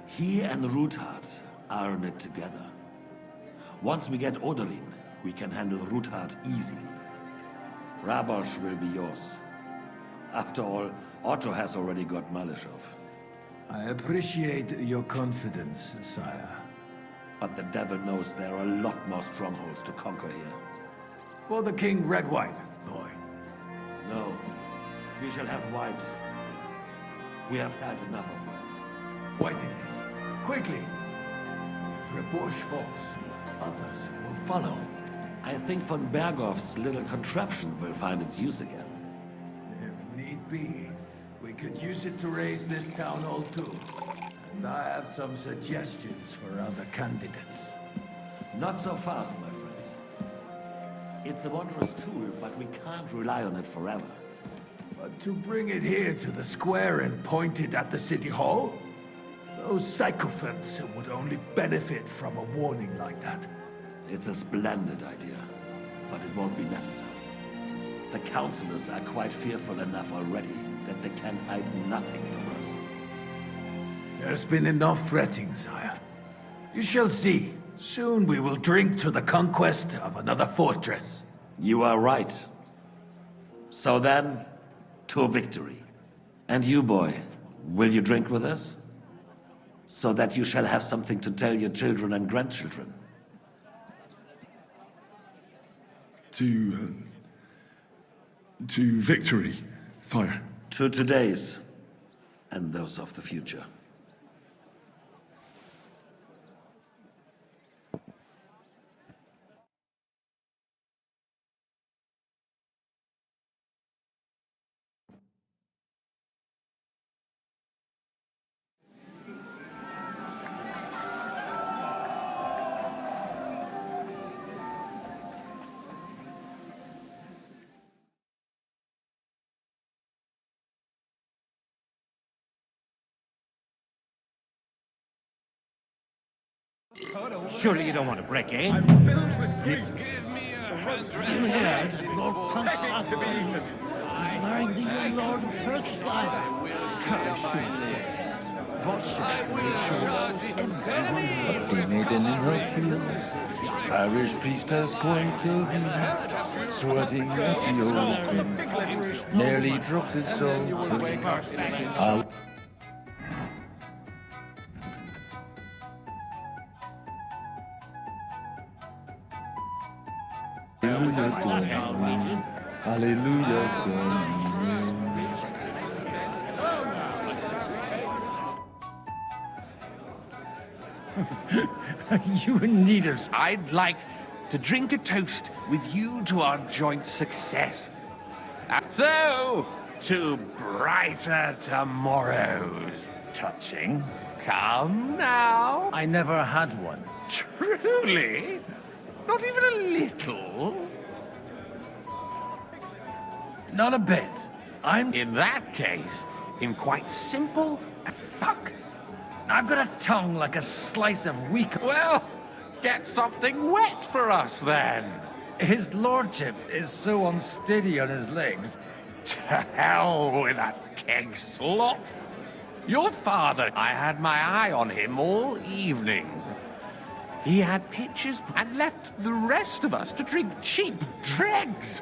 He and Ruthard are in it together. Once we get Odorin, we can handle Ruthard easily. Rabosh will be yours. After all, Otto has already got Malishov. I appreciate your confidence, sire. But the devil knows there are a lot more strongholds to conquer here. For the king, red wine, boy. No, we shall have white. We have had enough of red. White it is. Quickly! If Rabosh falls, others will follow. I think von Berghoff's little contraption will find its use again. If need be, we could use it to raise this town hall too. And I have some suggestions for other candidates. Not so fast, my friend. It's a wondrous tool, but we can't rely on it forever. But to bring it here to the square and point it at the city hall? Those sycophants would only benefit from a warning like that. It's a splendid idea, but it won't be necessary. The councillors are quite fearful enough already that they can hide nothing from us. There's been enough fretting, sire. You shall see. Soon we will drink to the conquest of another fortress. You are right. So then, to victory. And you, boy, will you drink with us? So that you shall have something to tell your children and grandchildren. to victory, sire. To today's and those of the future. Surely you don't want to break in? I'm filled with grief. Give me a hundred. Yes, Lord Constance is marrying the young Lord Perkstein. Must be maiden in her heels. Parish priest has pointed him, sweating at the old king. Nearly drops his soul to Hallelujah, You need us. I'd like to drink a toast with you to our joint success. So, to brighter tomorrows. Touching. Come now. I never had one. Truly? Not even a little? Not a bit. I'm, in that case, in quite simple fuck. I've got a tongue like a slice of weak. Well, get something wet for us then. His lordship is so unsteady on his legs. To hell with that keg slop. Your father, I had my eye on him all evening. He had pitchers and left the rest of us to drink cheap dregs.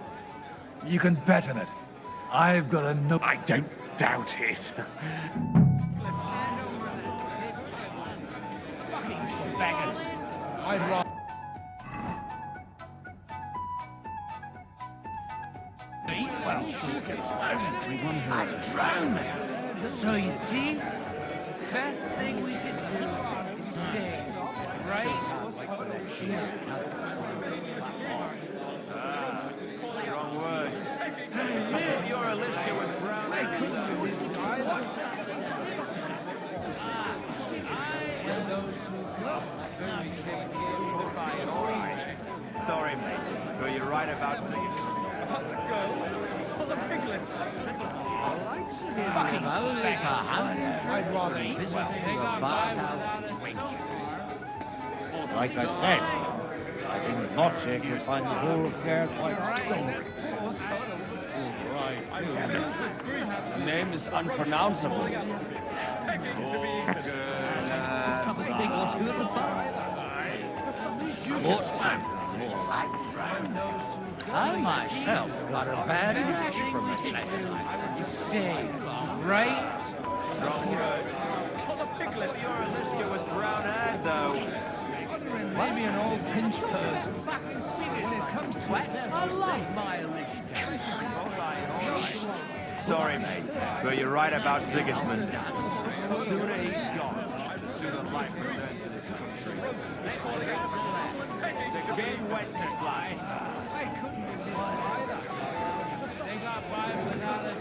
You can bet on it. I've got a no... I don't doubt it. Fucking beggars. I'd rather... Well, I'd drown. So you see, best thing we could do is stay, right? Wrong words. If your Alishka was brown, I couldn't do it either. Sorry, mate, but you're right about singing. About the girls or the piglets? Fucking I'd rather visit the bathhouse. Like I said, I think Wojciech will find the whole affair quite simple. The name is unpronounceable. I myself got a bad rash from it last time. Stay, right? Wrong words. Oh, the piglet. Your Alishka was brown-haired, though. Maybe an old pinch person. Fucking singing when it comes to it. I love my Alicia. Sorry, mate, but you're right about Sigismund. The sooner he's gone, the sooner life returns to this country. To King Wenceslas. I couldn't believe either. They got by without it.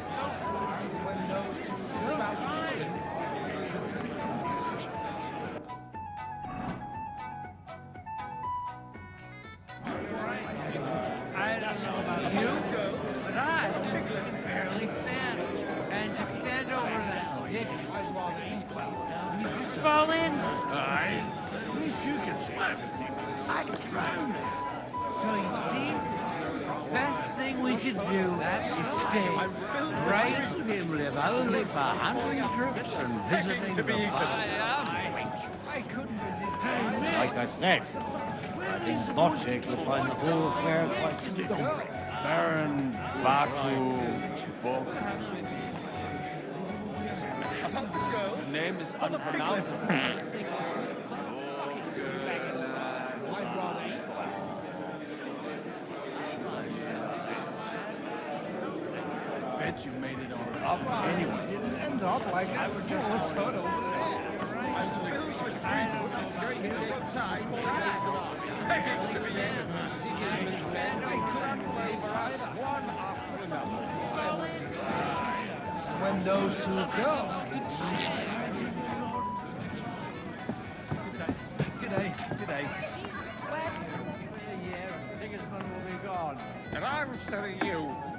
When those two I don't know about you, but I barely stand. And to stand over that ditch, you just fall in. Aye. At least you can swim. I can drown. So you see, best thing we could do is stay, right? Him live only for hunting trips and visiting the Like I said, I think Wojciech will find the whole affair quite simple. Baron Vaku Bok. The name is unpronounceable. Anyway, it didn't end up like I was just sort over there. When those two go. G'day. Sigismund will be gone. And I was telling you,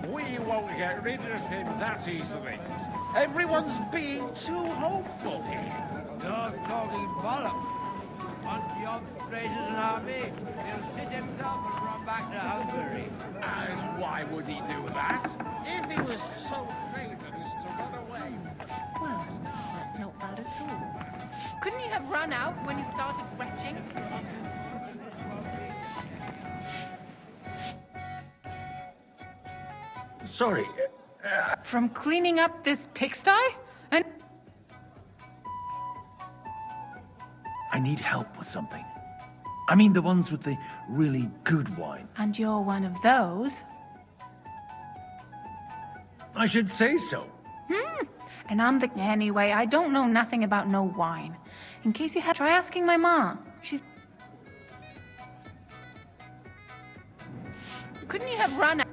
we won't get rid of him that easily. Everyone's being too hopeful here. You're talking bollocks. Once the Ox raises an army, he'll sit himself and run back to Hungary. And why would he do that? If he was so craven as to run away. Well, that's not bad at all. Couldn't you have run out when you started retching? Sorry. From cleaning up this pigsty? And I need help with something. I mean the ones with the really good wine. And you're one of those? I should say so. And I'm the... Anyway, I don't know nothing about no wine. In case you have... Try asking my mom. She's... Couldn't you have run...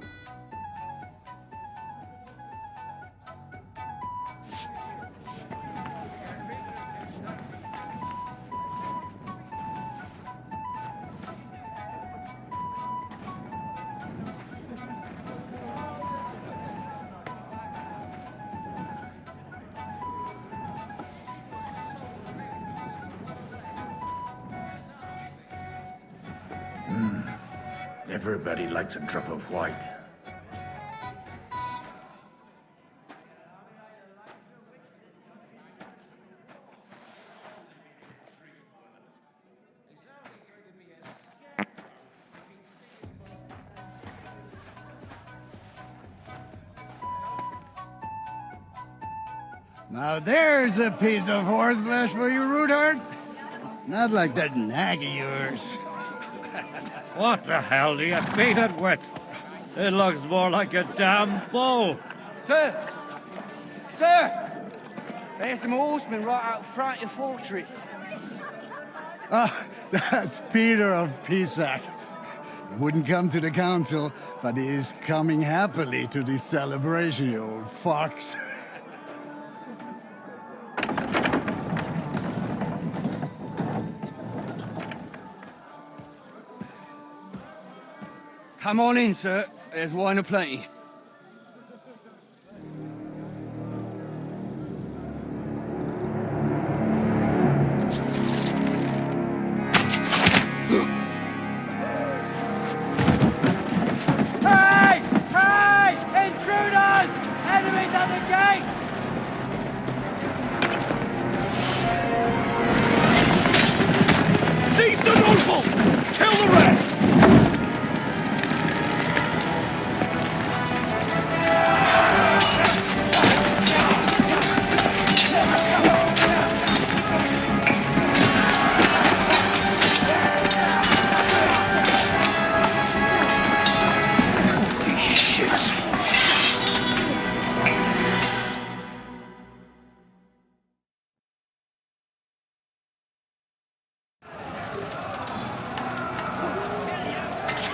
Everybody likes a drop of white. Now there's a piece of horseflesh for you, Rudhart. Not like that nag of yours. What the hell do you beat it with? It looks more like a damn bull. Sir! There's some horsemen right out front of the fortress. Ah, that's Peter of Pisac. He wouldn't come to the council, but he is coming happily to this celebration, you old fox. Come on in, sir. There's wine aplenty. Hey! Hey! Intruders! Enemies at the gates! Seize the nobles! Kill the rest!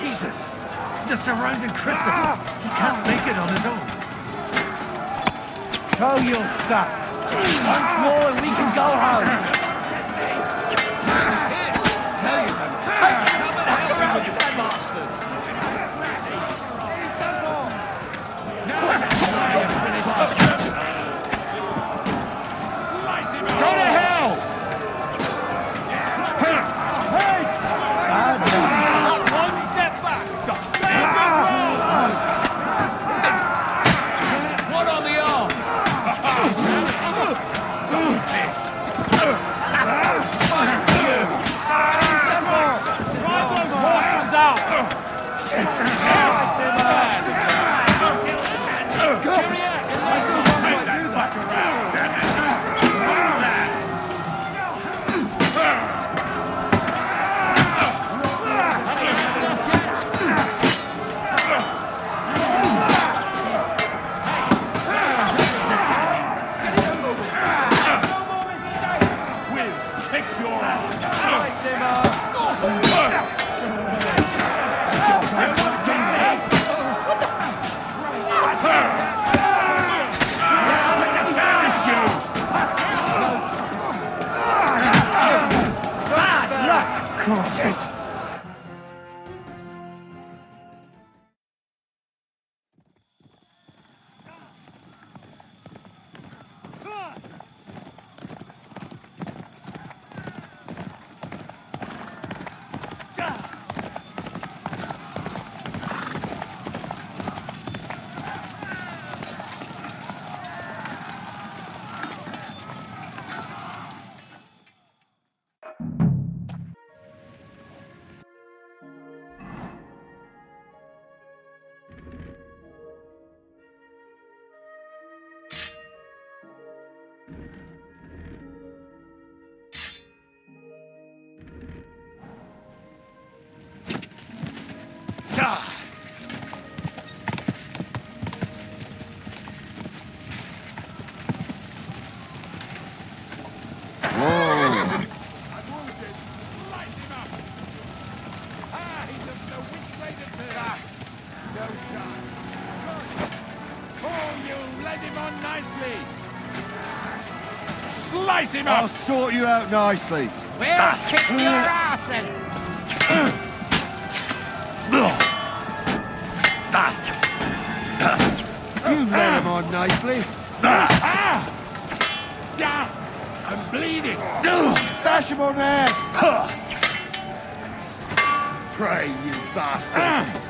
Jesus! The surrounding Christopher! He can't make it on his own. Show your stuff. Once more and we can go home. Go to hell! One step back! What on the arm? Shit! Slice him up! I'll sort you out nicely. We'll kick your ass and... You let him on nicely. I'm bleeding! Bash him on the head. Pray, you bastard.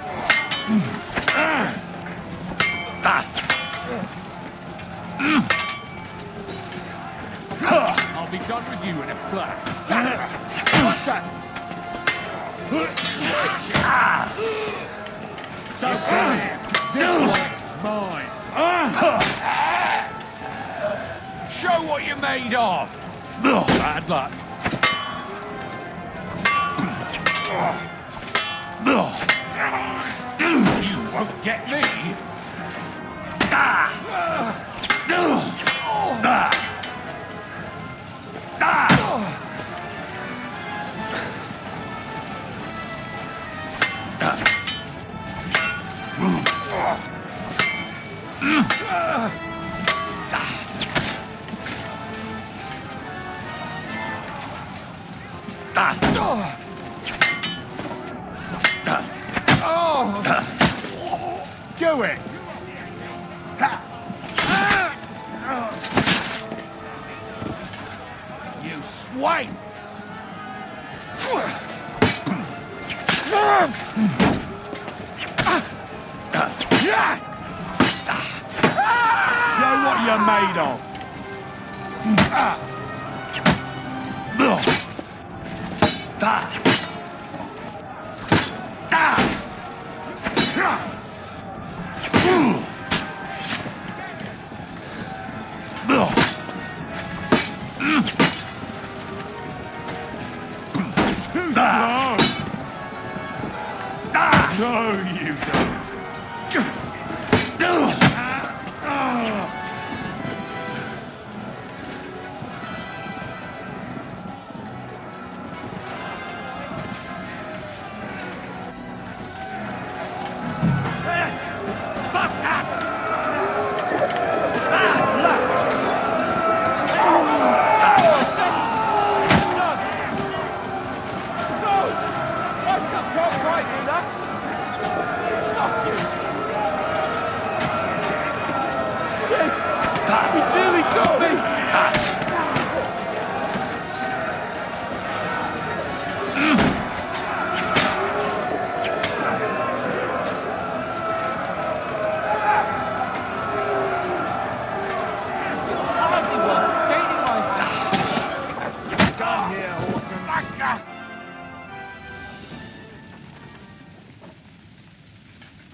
I'll be done with you in a flash. What's that? Don't kill him. This one's mine. Show what you're made of! Bad luck. You won't get me! Do it. You swine! Show what you're made of. No, you don't.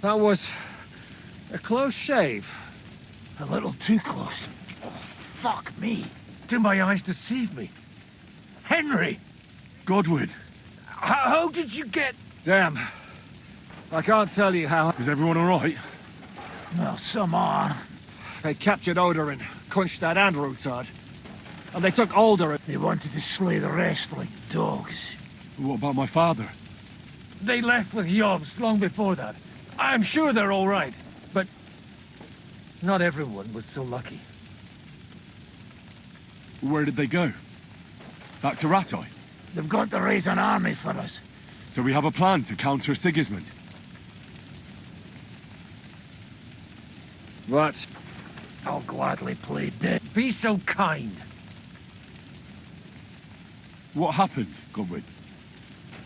That was a close shave. A little too close. Oh, fuck me. Did my eyes deceive me? Henry! Godwin, How did you get... Damn. I can't tell you how. is everyone all right? Well, some are. They captured Oder, Kunstadt and Rutard. And they took Alder. They wanted to slay the rest like dogs. What about my father? They left with Jobs long before that. I'm sure they're all right, but not everyone was so lucky. Where did they go? Back to Rattay? They've got to raise an army for us. So we have a plan to counter Sigismund. What? I'll gladly play dead. Be so kind. What happened, Godwin?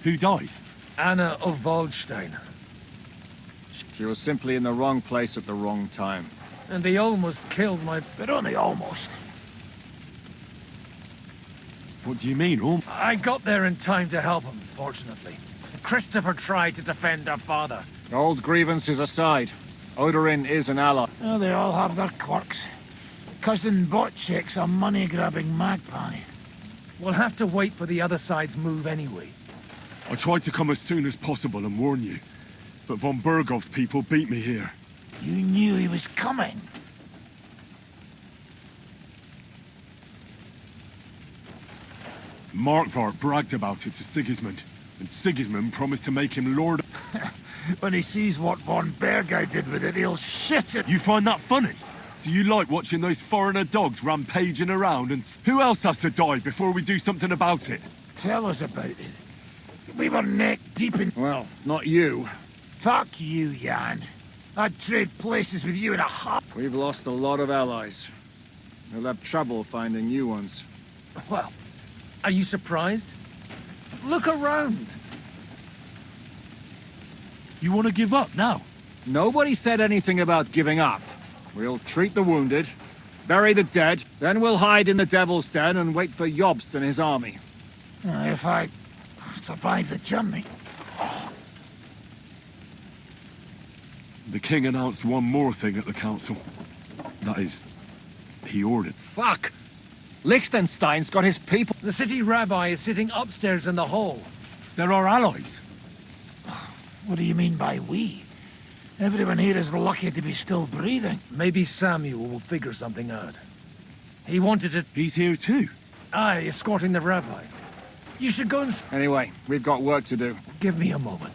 Who died? Anna of Waldstein. She was simply in the wrong place at the wrong time. And they almost killed my... But only almost. What do you mean, I got there in time to help him, fortunately. Christopher tried to defend our father. Old grievances aside, Odorin is an ally. Oh, they all have their quirks. Cousin Botchek's a money-grabbing magpie. We'll have to wait for the other side's move anyway. I tried to come as soon as possible and warn you, but von Bergov's people beat me here. You knew he was coming. Markvart bragged about it to Sigismund, and Sigismund promised to make him lord. When he sees what von Bergau did with it, he'll shit it. You find that funny? Do you like watching those foreigner dogs rampaging around and... Who else has to die before we do something about it? Tell us about it. We were neck deep in... Well, not you. Fuck you, Jan. I'd trade places with you in a heart. We've lost a lot of allies. We'll have trouble finding new ones. Well, are you surprised? Look around. You want to give up now? Nobody said anything about giving up. We'll treat the wounded, bury the dead, then we'll hide in the Devil's Den and wait for Jobst and his army. If I survive the journey. The king announced one more thing at the council. That is, he ordered. Fuck! Liechtenstein's got his people. The city rabbi is sitting upstairs in the hall. They're our allies. What do you mean by we? Everyone here is lucky to be still breathing. Maybe Samuel will figure something out. He wanted to... He's here too? Aye, escorting the rabbi. You should go and... Anyway, we've got work to do. Give me a moment.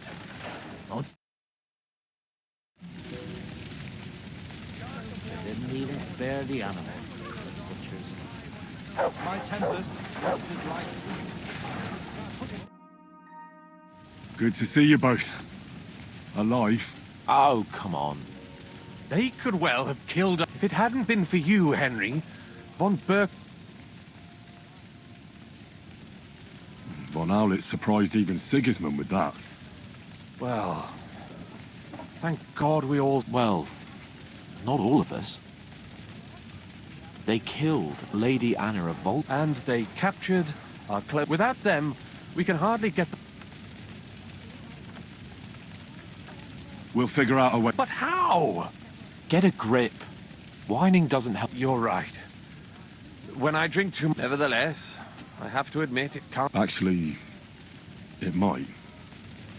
They didn't even spare the animals. My tempest was right. Good to see you both. Alive. Oh, come on. They could well have killed... If it hadn't been for you, Henry, von Berg... Von Aulitz surprised even Sigismund with that. Well... Thank God we all... Well, not all of us. They killed Lady Anna of Volt. And they captured our Without them, we can hardly get... We'll figure out a way. But how? Get a grip. Whining doesn't help. You're right. When I drink too... Nevertheless, I have to admit it can't... Actually, it might.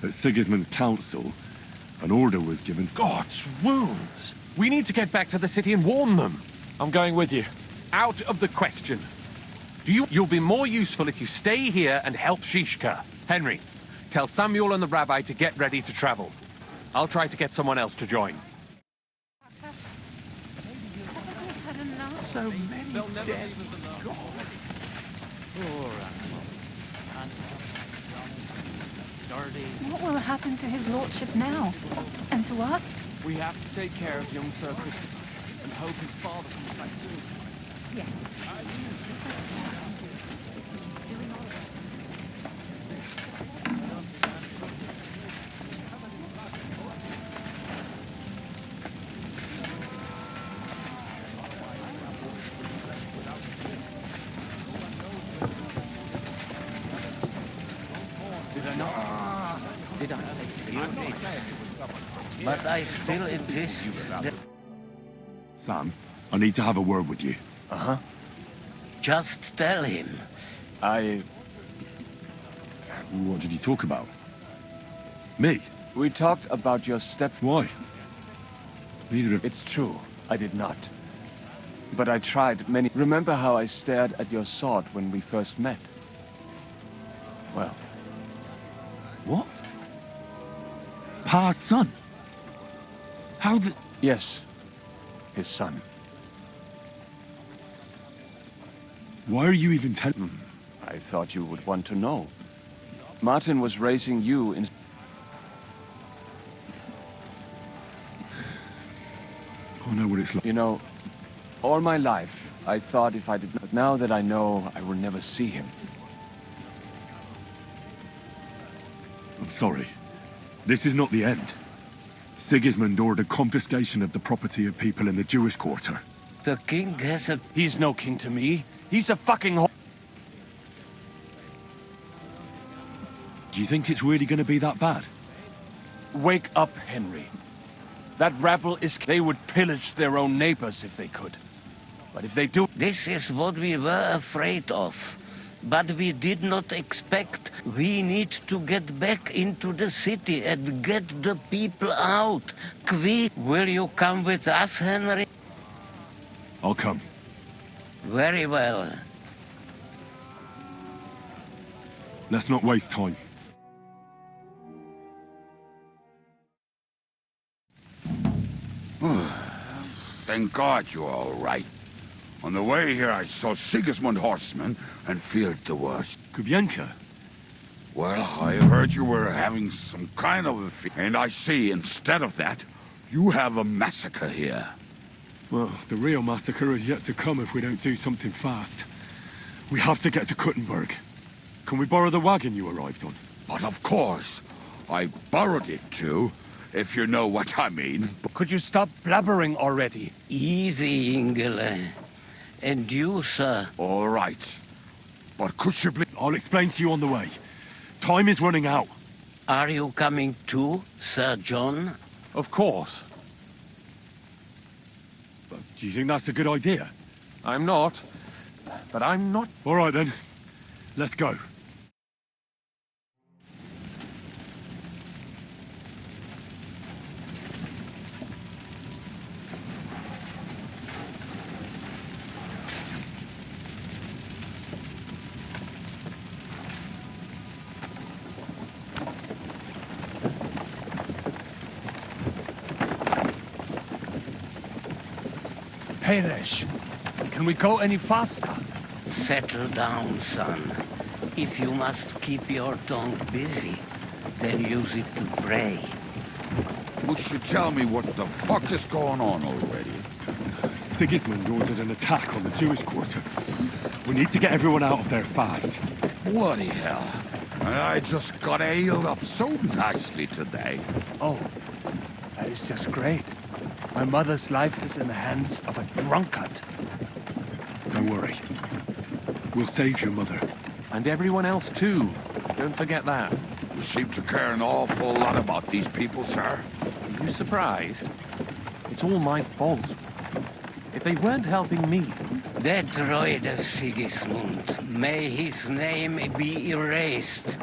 At Sigismund's council, an order was given... God's wounds! We need to get back to the city and warn them. I'm going with you. Out of the question. You'll be more useful if you stay here and help Shishka. Henry, tell Samuel and the rabbi to get ready to travel. I'll try to get someone else to join. So many dead. God. What will happen to his lordship now? And to us? We have to take care of young Sir Christopher and hope his father comes back soon. Yes. Did I say you did? But I still insist that... Sam, I need to have a word with you. Uh-huh. Just tell him. What did you talk about? Me? We talked about your step... Why? Neither of... It's true, I did not. But I tried many... Remember how I stared at your sword when we first met? Well... What? Pa's son? How did... Yes. His son. Why are you even telling... I thought you would want to know. Martin was raising you in... I know what it's like. You know, all my life, I thought if I did not... Now that I know, I will never see him. I'm sorry. This is not the end. Sigismund ordered confiscation of the property of people in the Jewish quarter. The king has a... He's no king to me. He's a fucking... Do you think it's really going to be that bad? Wake up, Henry. That rabble is... They would pillage their own neighbors if they could. But if they do... This is what we were afraid of. But we did not expect. We need to get back into the city and get the people out. Quick! Will you come with us, Henry? I'll come. Very well. Let's not waste time. Thank God you're all right. On the way here, I saw Sigismund horsemen and feared the worst. Kubienka? Well, I heard you were having some kind of a feast, and I see, instead of that, you have a massacre here. Well, the real massacre is yet to come if we don't do something fast. We have to get to Kuttenberg. Can we borrow the wagon you arrived on? But of course. I borrowed it too, if you know what I mean. Could you stop blabbering already? Easy, Ingele. And you, sir? All right. But could you please... I'll explain to you on the way. Time is running out. Are you coming too, Sir John? Of course. But do you think that's a good idea? I'm not. But I'm not... All right then. Let's go. Peresh, can we go any faster? Settle down, son. If you must keep your tongue busy, then use it to pray. Would you tell me what the fuck is going on already? Sigismund ordered an attack on the Jewish quarter. We need to get everyone out of there fast. Bloody hell. I just got ailed up so nicely today. Oh, that is just great. My mother's life is in the hands of a drunkard. Don't worry. We'll save your mother. And everyone else too. Don't forget that. You seem to care an awful lot about these people, sir. Are you surprised? It's all my fault. If they weren't helping me... That droid of Sigismund, may his name be erased,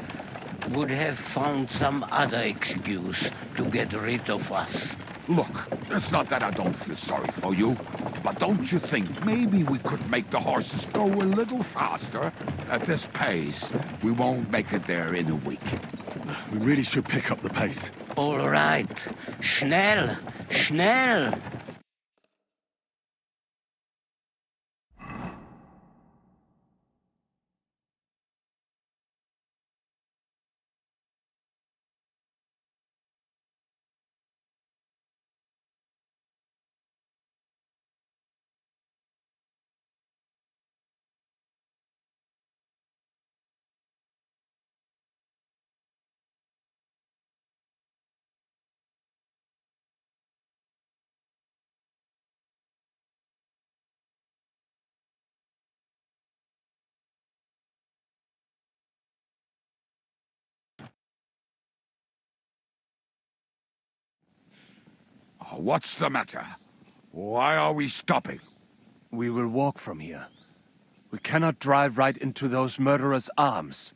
would have found some other excuse to get rid of us. Look, it's not that I don't feel sorry for you, but don't you think maybe we could make the horses go a little faster? At this pace, we won't make it there in a week. We really should pick up the pace. All right. Schnell! Schnell! What's the matter? Why are we stopping? We will walk from here. We cannot drive right into those murderers' arms.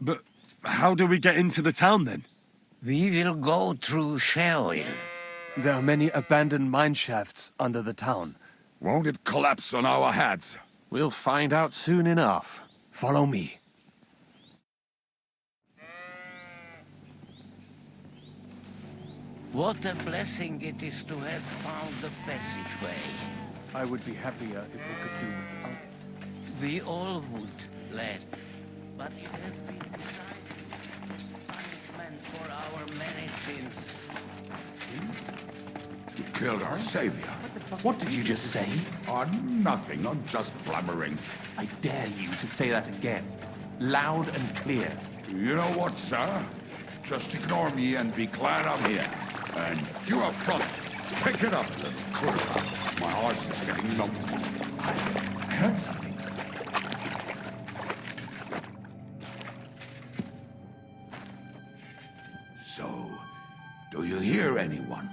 But how do we get into the town then? We will go through Sherwin. There are many abandoned mine shafts under the town. Won't it collapse on our heads? We'll find out soon enough. Follow me. What a blessing it is to have found the passageway. I would be happier if we could do without. We all would, lad. But it has been decided. Punishment for our many sins. Sins? You killed our savior. What did you just say? Oh, nothing. I'm just blabbering. I dare you to say that again. Loud and clear. You know what, sir? Just ignore me and be glad I'm here. And you up front, pick it up, little critter. My horse is getting numb. I heard something. So, do you hear anyone?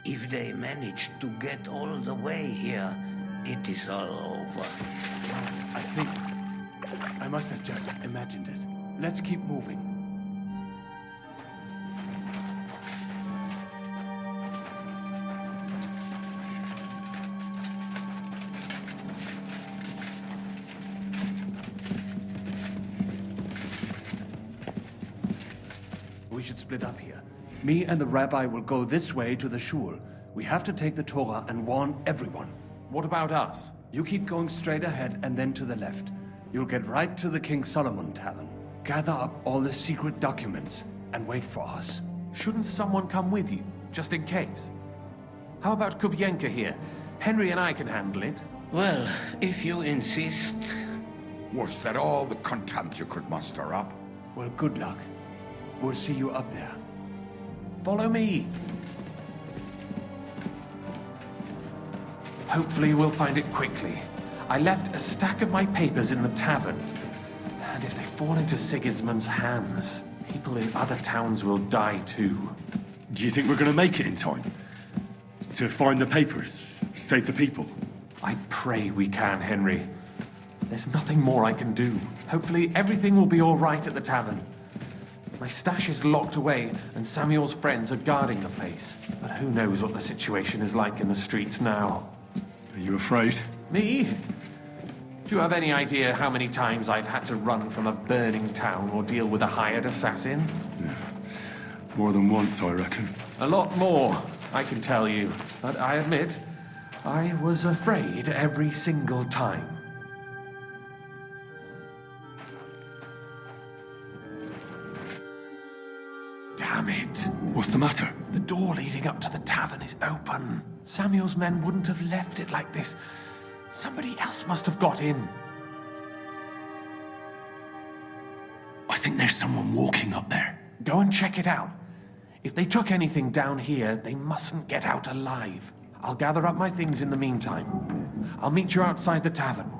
If they manage to get all the way here, it is all over. I think I must have just imagined it. Let's keep moving. We should split up here. Me and the rabbi will go this way to the shul. We have to take the Torah and warn everyone. What about us? You keep going straight ahead and then to the left. You'll get right to the King Solomon Tavern. Gather up all the secret documents and wait for us. Shouldn't someone come with you, just in case? How about Kubienka here? Henry and I can handle it. Well, if you insist. Was that all the contempt you could muster up? Well, good luck. We'll see you up there. Follow me. Hopefully we'll find it quickly. I left a stack of my papers in the tavern. And if they fall into Sigismund's hands, people in other towns will die too. Do you think we're going to make it in time? To find the papers? Save the people? I pray we can, Henry. There's nothing more I can do. Hopefully everything will be all right at the tavern. My stash is locked away, and Samuel's friends are guarding the place. But who knows what the situation is like in the streets now? Are you afraid? Me? Do you have any idea how many times I've had to run from a burning town or deal with a hired assassin? Yeah. More than once, I reckon. A lot more, I can tell you. But I admit, I was afraid every single time. Damn it. What's the matter? The door leading up to the tavern is open. Samuel's men wouldn't have left it like this. Somebody else must have got in. I think there's someone walking up there. Go and check it out. If they took anything down here, they mustn't get out alive. I'll gather up my things in the meantime. I'll meet you outside the tavern.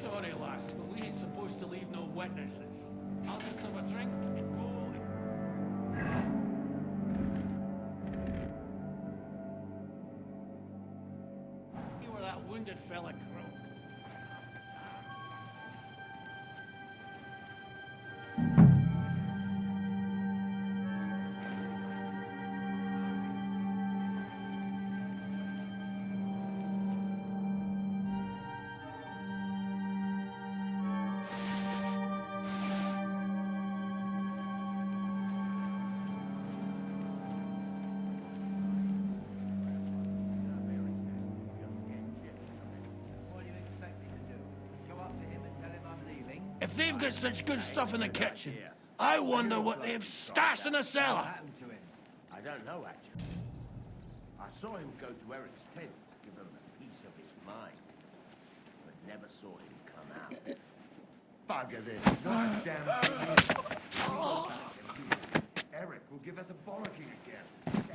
Sorry, lass, but we ain't supposed to leave no witnesses. I'll just have a drink and go. You were that wounded fella, Crow. If they've got such good stuff in the kitchen, I wonder what they've stashed in the cellar. I don't know, actually. I saw him go to Eric's tent to give him a piece of his mind, but never saw him come out. Bugger this. Goddamn thing. Eric will give us a bollocking again. Damn it.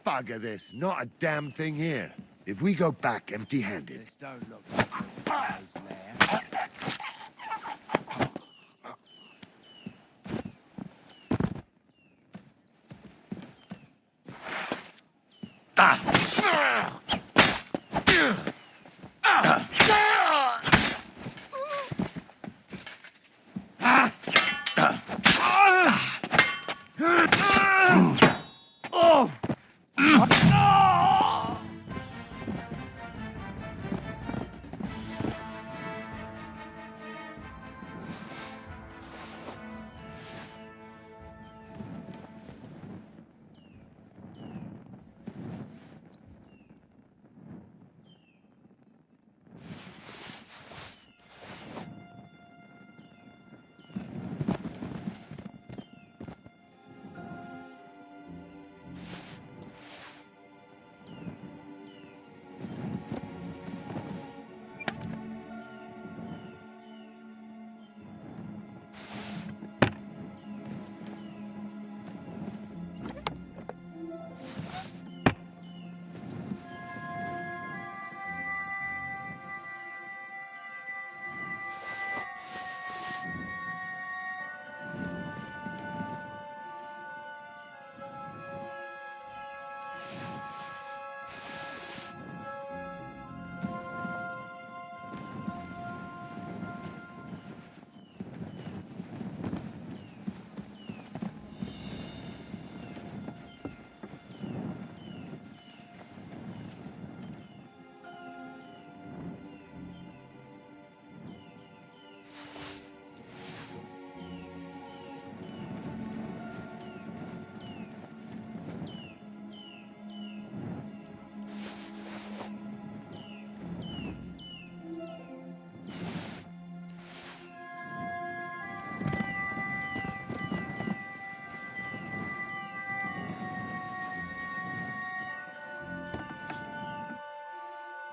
Bugger this, not a damn thing here. If we go back empty-handed... Don't look like those there.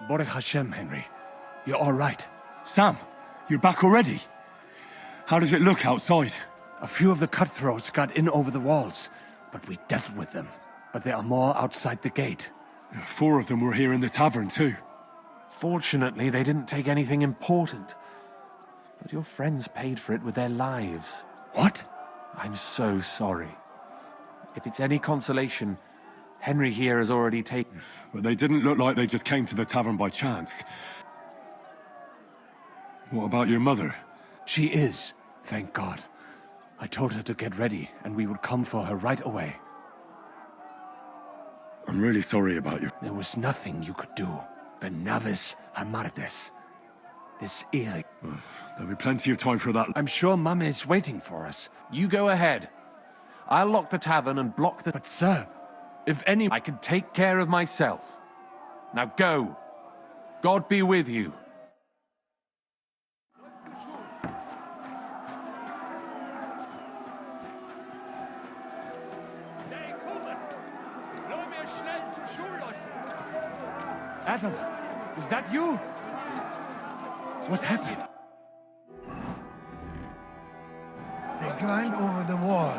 Baruch Hashem, Henry. You're all right. Sam, you're back already? How does it look outside? A few of the cutthroats got in over the walls, but we dealt with them. But there are more outside the gate. 4 of them were here in the tavern too. Fortunately, they didn't take anything important. But your friends paid for it with their lives. What? I'm so sorry. If it's any consolation, Henry here has already taken... But they didn't look like they just came to the tavern by chance. What about your mother? She is, thank God. I told her to get ready, and we would come for her right away. I'm really sorry about you. There was nothing you could do. Benavis Amartes. This ear... There'll be plenty of time for that. I'm sure Mum is waiting for us. You go ahead. I'll lock the tavern and block the... But sir, if any... I can take care of myself. Now go. God be with you. Adam, is that you? What happened? They climbed over the wall.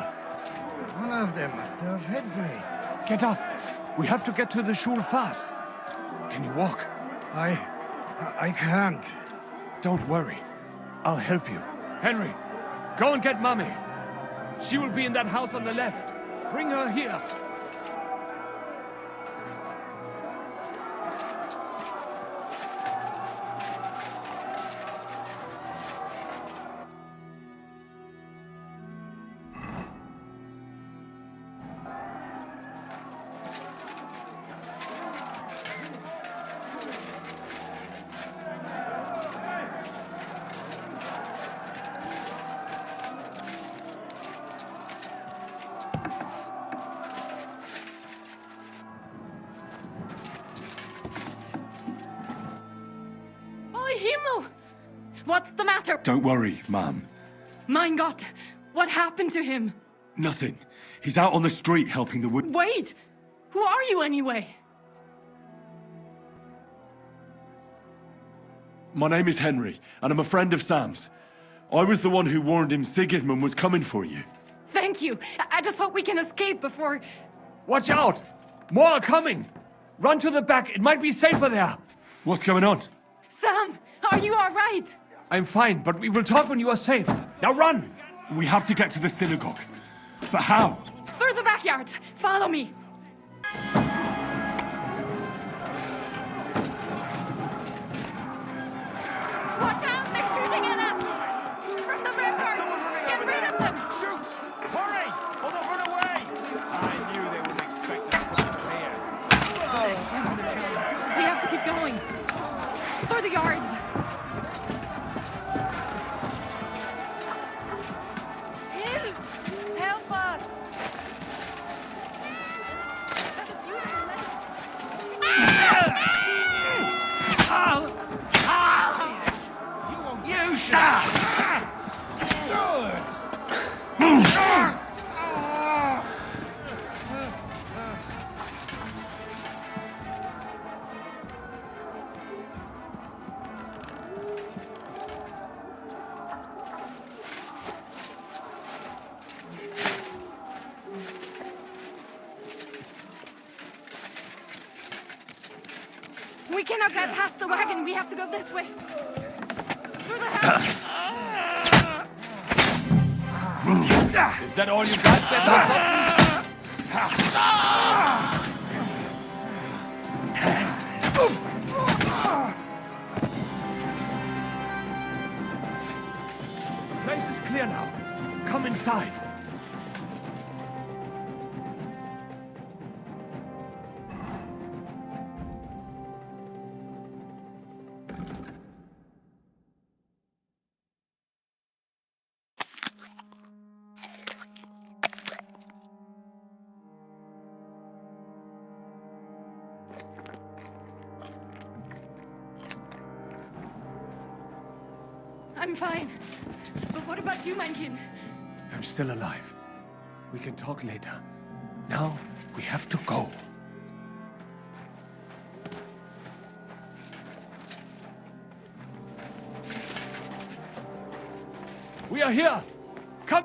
One of them must have hit me. Get up. We have to get to the shul fast. Can you walk? I can't. Don't worry. I'll help you. Henry, go and get Mummy. She will be in that house on the left. Bring her here. What's the matter? Don't worry, ma'am. Mein Gott, what happened to him? Nothing. He's out on the street helping the wood... Wait! Who are you anyway? My name is Henry, and I'm a friend of Sam's. I was the one who warned him Sigismund was coming for you. Thank you. I just hope we can escape before... Watch out! More are coming! Run to the back, it might be safer there! What's going on? Sam, are you all right? I'm fine, but we will talk when you are safe. Now run! We have to get to the synagogue. But how? Through the backyard. Follow me. Watch out! They're shooting at us! From the rampart! Get rid of them! Shoot! Hurry! Or they'll run away! I knew they wouldn't expect us to come here. We have to keep going. Through the yards. Help us! You shall! We cannot get past the wagon. We have to go this way. Through the house. Is that all you got, The place is clear now. Come inside. I'm fine. But what about you, mein Kind? I'm still alive. We can talk later. Now, we have to go. We are here! Come!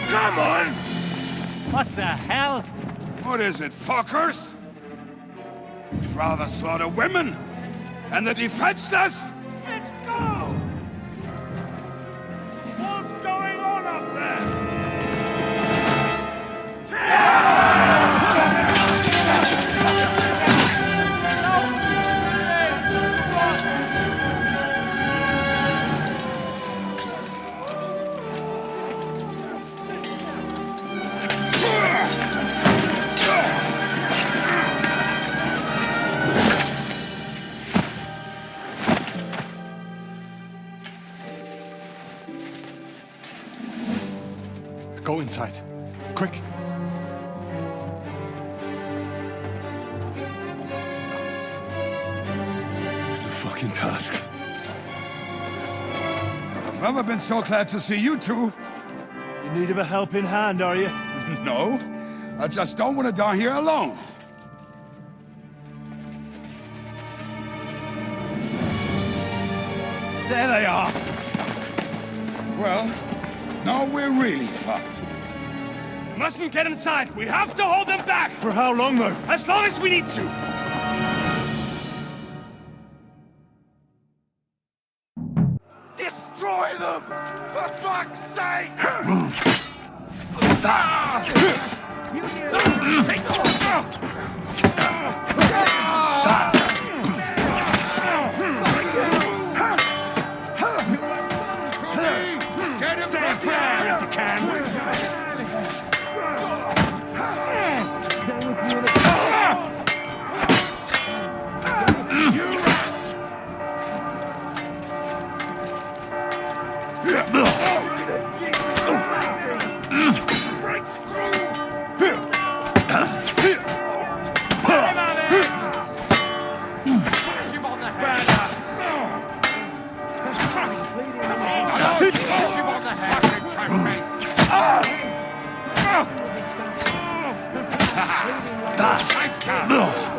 Come on! What the hell? What is it, fuckers? You'd rather slaughter women and the defenseless? Let's go! What's going on up there? Go inside. Quick. To the fucking task. I've never been so glad to see you two. In need of a helping hand, are you? No, I just don't want to die here alone. There they are. Well, now we're really fucked. Mustn't get inside. We have to hold them back. For how long, though? As long as we need to. Destroy them! For fuck's sake! Get him back there if you can!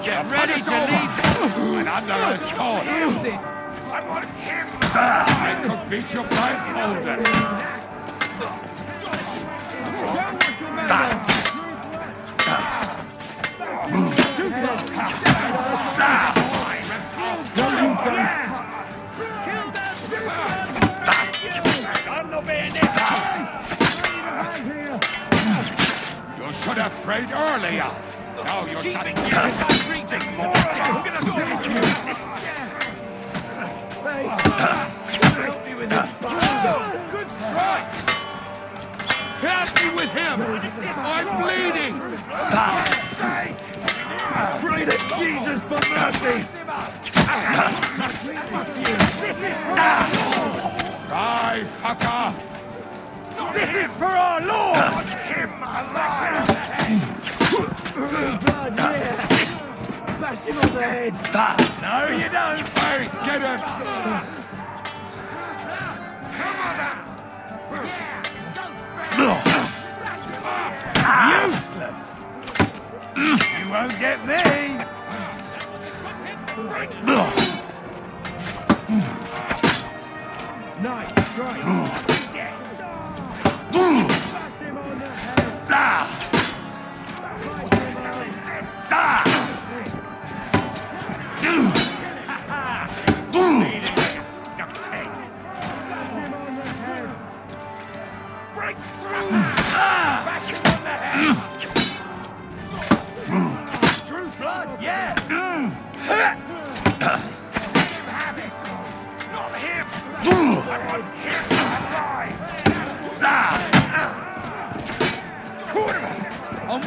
Get ready to lead. And under his sword. I want him. I could beat you blindfolded. You should have prayed earlier. Now you're shutting Good strike! Pass me with him! I'm bleeding! Pray to Jesus for mercy! Die, fucker! This is for our Lord! Him alive! Blood, yeah! Bash him on the head! No, you don't! Hey, get him! Useless! You won't get me! Nice strike! True blood, yeah! Not him! I want him alive! I'm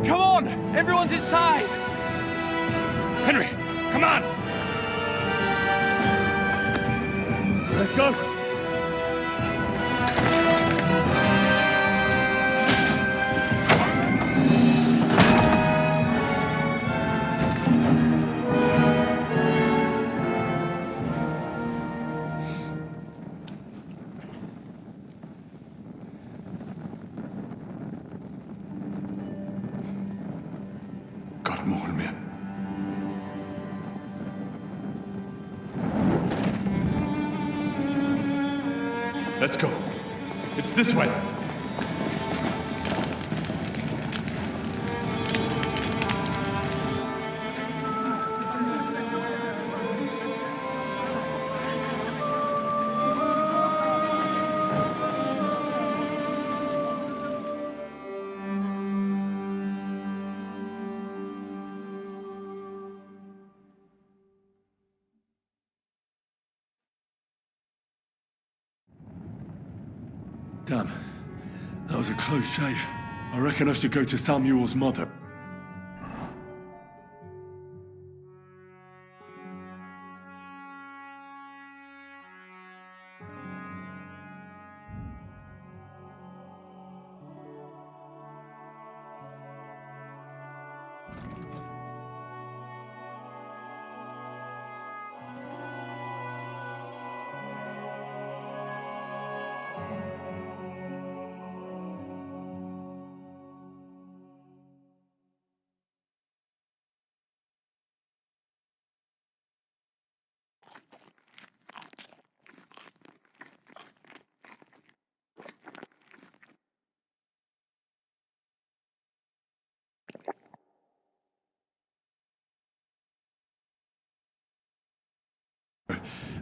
Come on! Everyone's inside! Henry, come on! Let's go! Got him all, man. Let's go. It's this way. Damn. That was a close shave. I reckon I should go to Samuel's mother.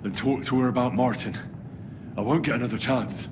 And talk to her about Martin. I won't get another chance.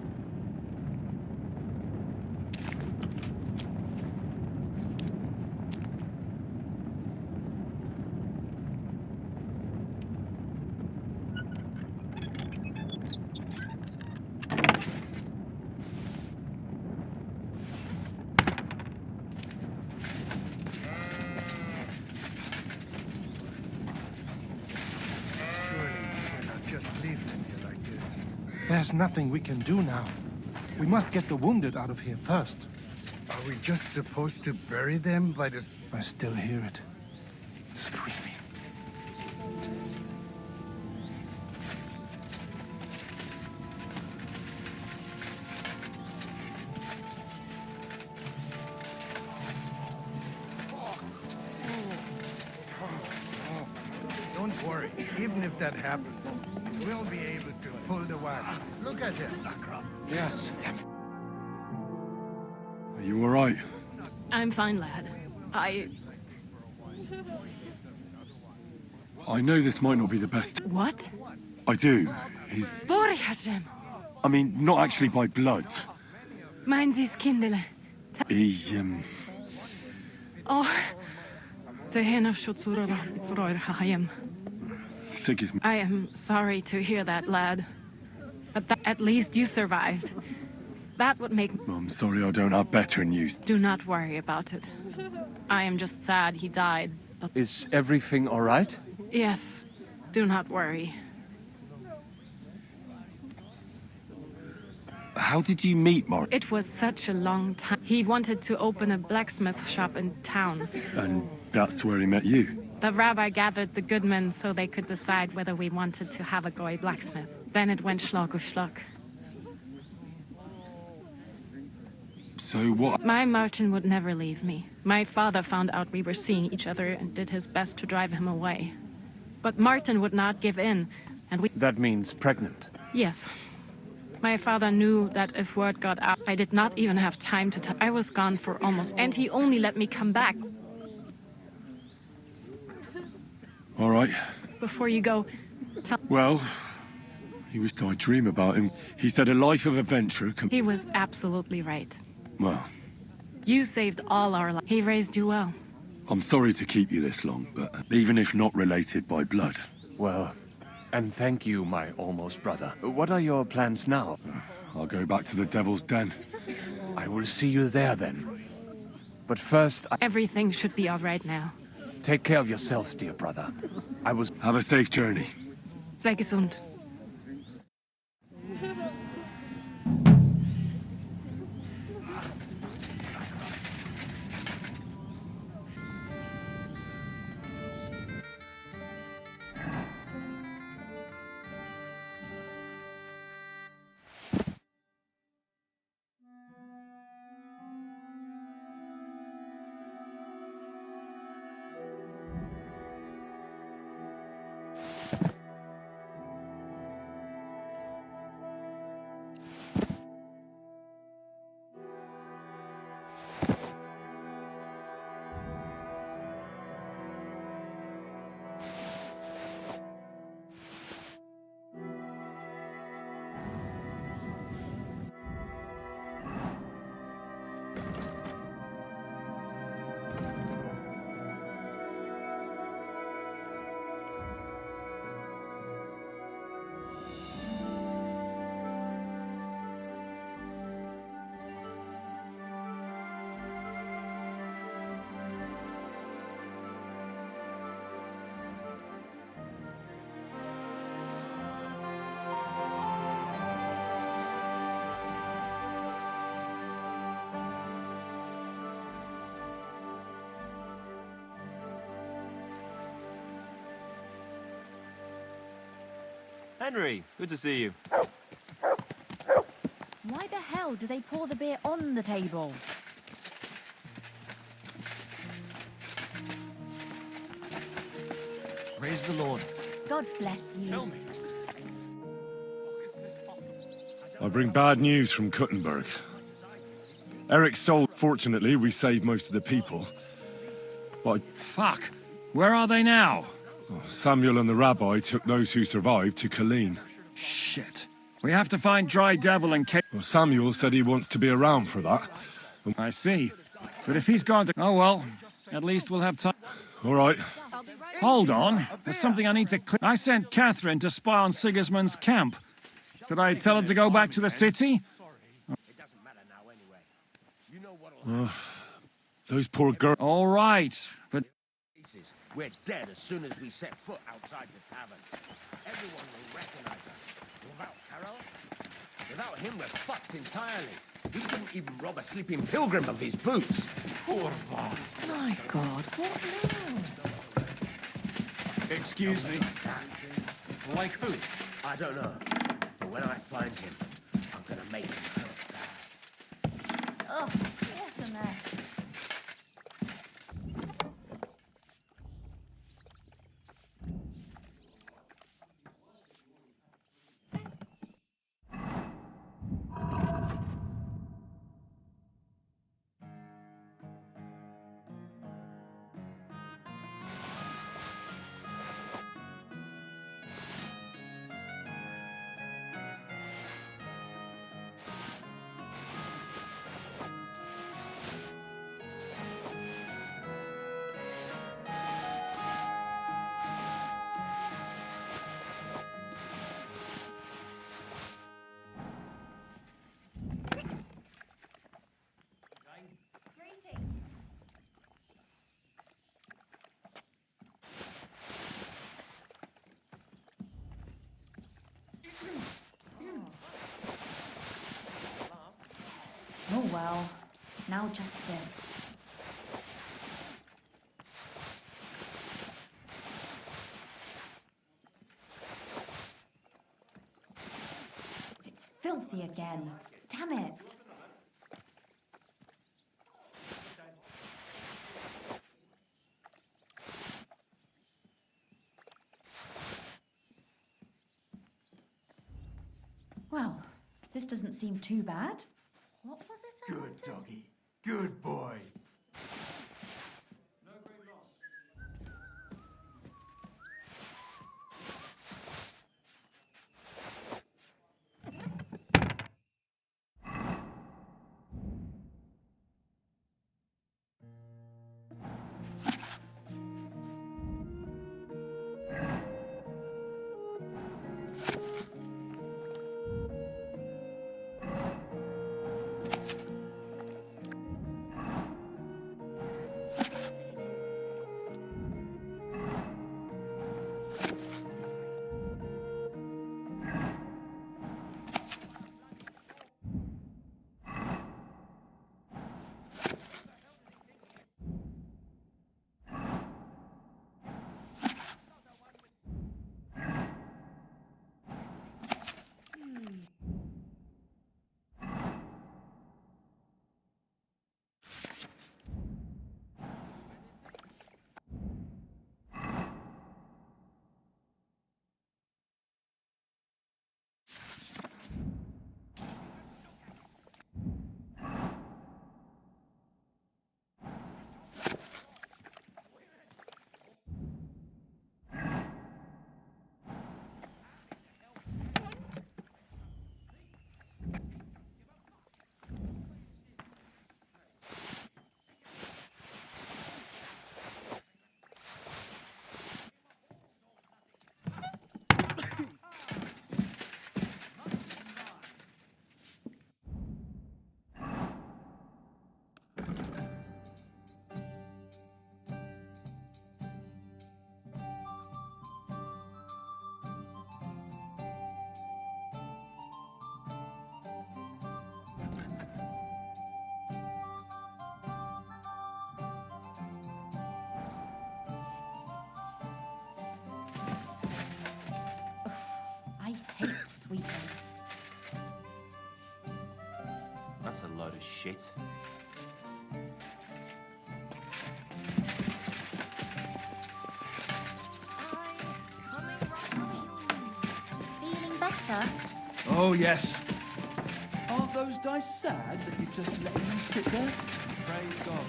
There's nothing we can do now. We must get the wounded out of here first. Are we just supposed to bury them by the... I still hear it. The screaming. Don't worry. Even if that happens, we'll be able to pull the wagon. Look at him. Yes. Are you all right? I'm fine, lad. I know this might not be the best. What? I do. He's... Bori Hashem! I mean, not actually by blood. Meinen Sie's Kindele? He, Oh. Tehena Shutsura Itzroir Hahayim. Sigis... I am sorry to hear that, lad. But at least you survived. That would make... I'm sorry I don't have better news. Do not worry about it. I am just sad he died. But... Is everything all right? Yes. Do not worry. How did you meet Mark? It was such a long time. He wanted to open a blacksmith shop in town. And that's where he met you? The rabbi gathered the good men so they could decide whether we wanted to have a goy blacksmith. Then it went schlag auf schlag. So what? My merchant would never leave me. My father found out we were seeing each other and did his best to drive him away. But Martin would not give in, and we... That means pregnant. Yes. My father knew that if word got out, I did not even have time to I was gone for almost... And he only let me come back. All right. Before you go, tell... Well, he was... I dream about him. He said a life of adventure can... He was absolutely right. Well... You saved all our lives. He raised you well. I'm sorry to keep you this long, but even if not related by blood... Well, and thank you, my almost brother. What are your plans now? I'll go back to the Devil's Den. I will see you there then. But first, Everything should be all right now. Take care of yourself, dear brother. I will... Have a safe journey. Sei gesund. Henry, good to see you. Why the hell do they pour the beer on the table? Praise the Lord. God bless you. Tell me. I bring bad news from Kuttenberg. Eric's sold. Fortunately, we saved most of the people. But... Fuck! Where are they now? Samuel and the rabbi took those who survived to Colleen. Shit. We have to find Dry Devil and Well, Samuel said he wants to be around for that. I see. But if he's gone to... Oh well, at least we'll have time. All right. Hold on. There's something I need to clear. I sent Catherine to spy on Sigismund's camp. Should I tell her to go back to the city? Those poor girls... All right, but... We're dead as soon as we set foot outside the tavern. Everyone will recognize us. Without Harold? Without him, we're fucked entirely. He couldn't even rob a sleeping pilgrim of his boots. Poor Vaughn. My God, what now? Excuse me. Like who? I don't know. But when I find him, I'm gonna make him hurt bad. Oh, what a mess. well. Now just this. It's filthy again. Damn it. Well, this doesn't seem too bad. What was it? Good doggy. Good boy. I hate sweeping. That's a load of shit. Feeling better? Oh, yes. Aren't those dice sad that you're just letting them sit there? Praise God.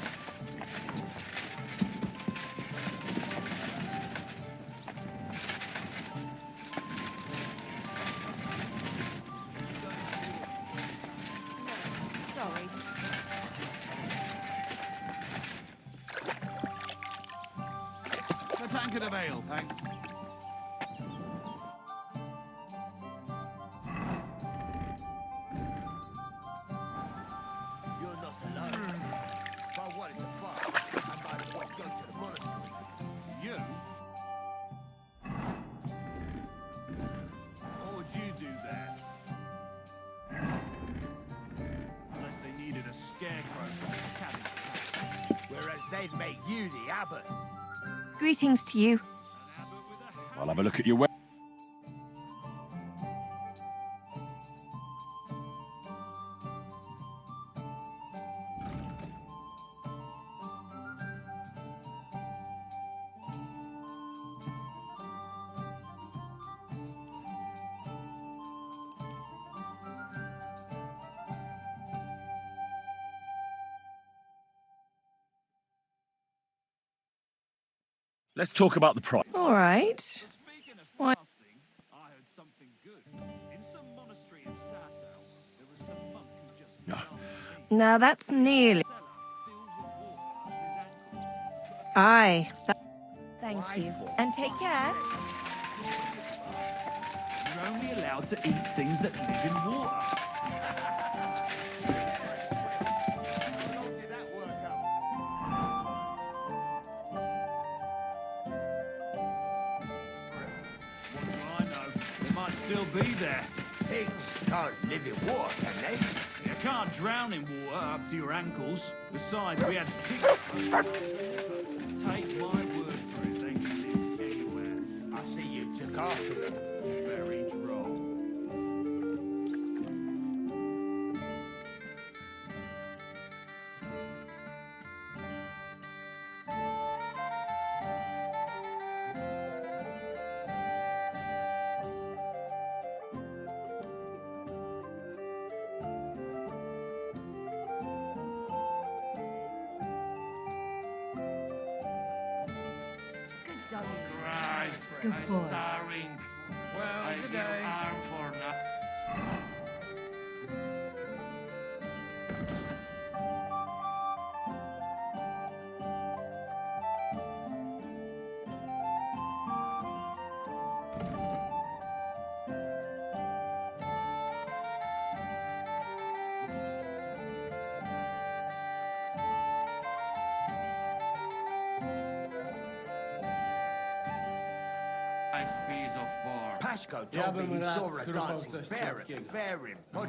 Sorry. A tankard of ale, thanks. You're not alone. If I wanted to fight, I might as well go to the monastery. You? What would you do there? Unless they needed a scarecrow from the cabin. Whereas they'd make you the abbot. Greetings to you. I'll have a look at your Let's talk about the price. All right. Why? Now that's nearly. Aye. Thank you. And take care. You're only allowed to eat things that live in water. What do I know? They might still be there. Pigs can't live in water, can they? You can't drown in water up to your ankles. Besides, we had pigs. Take my word for it, they can live anywhere. I see you took after them. Very droll. Good boy. Starring. Well, I good give day. arm for now. Nice piece of bark. Pashko told me he saw a dancing bear at the fair in Body.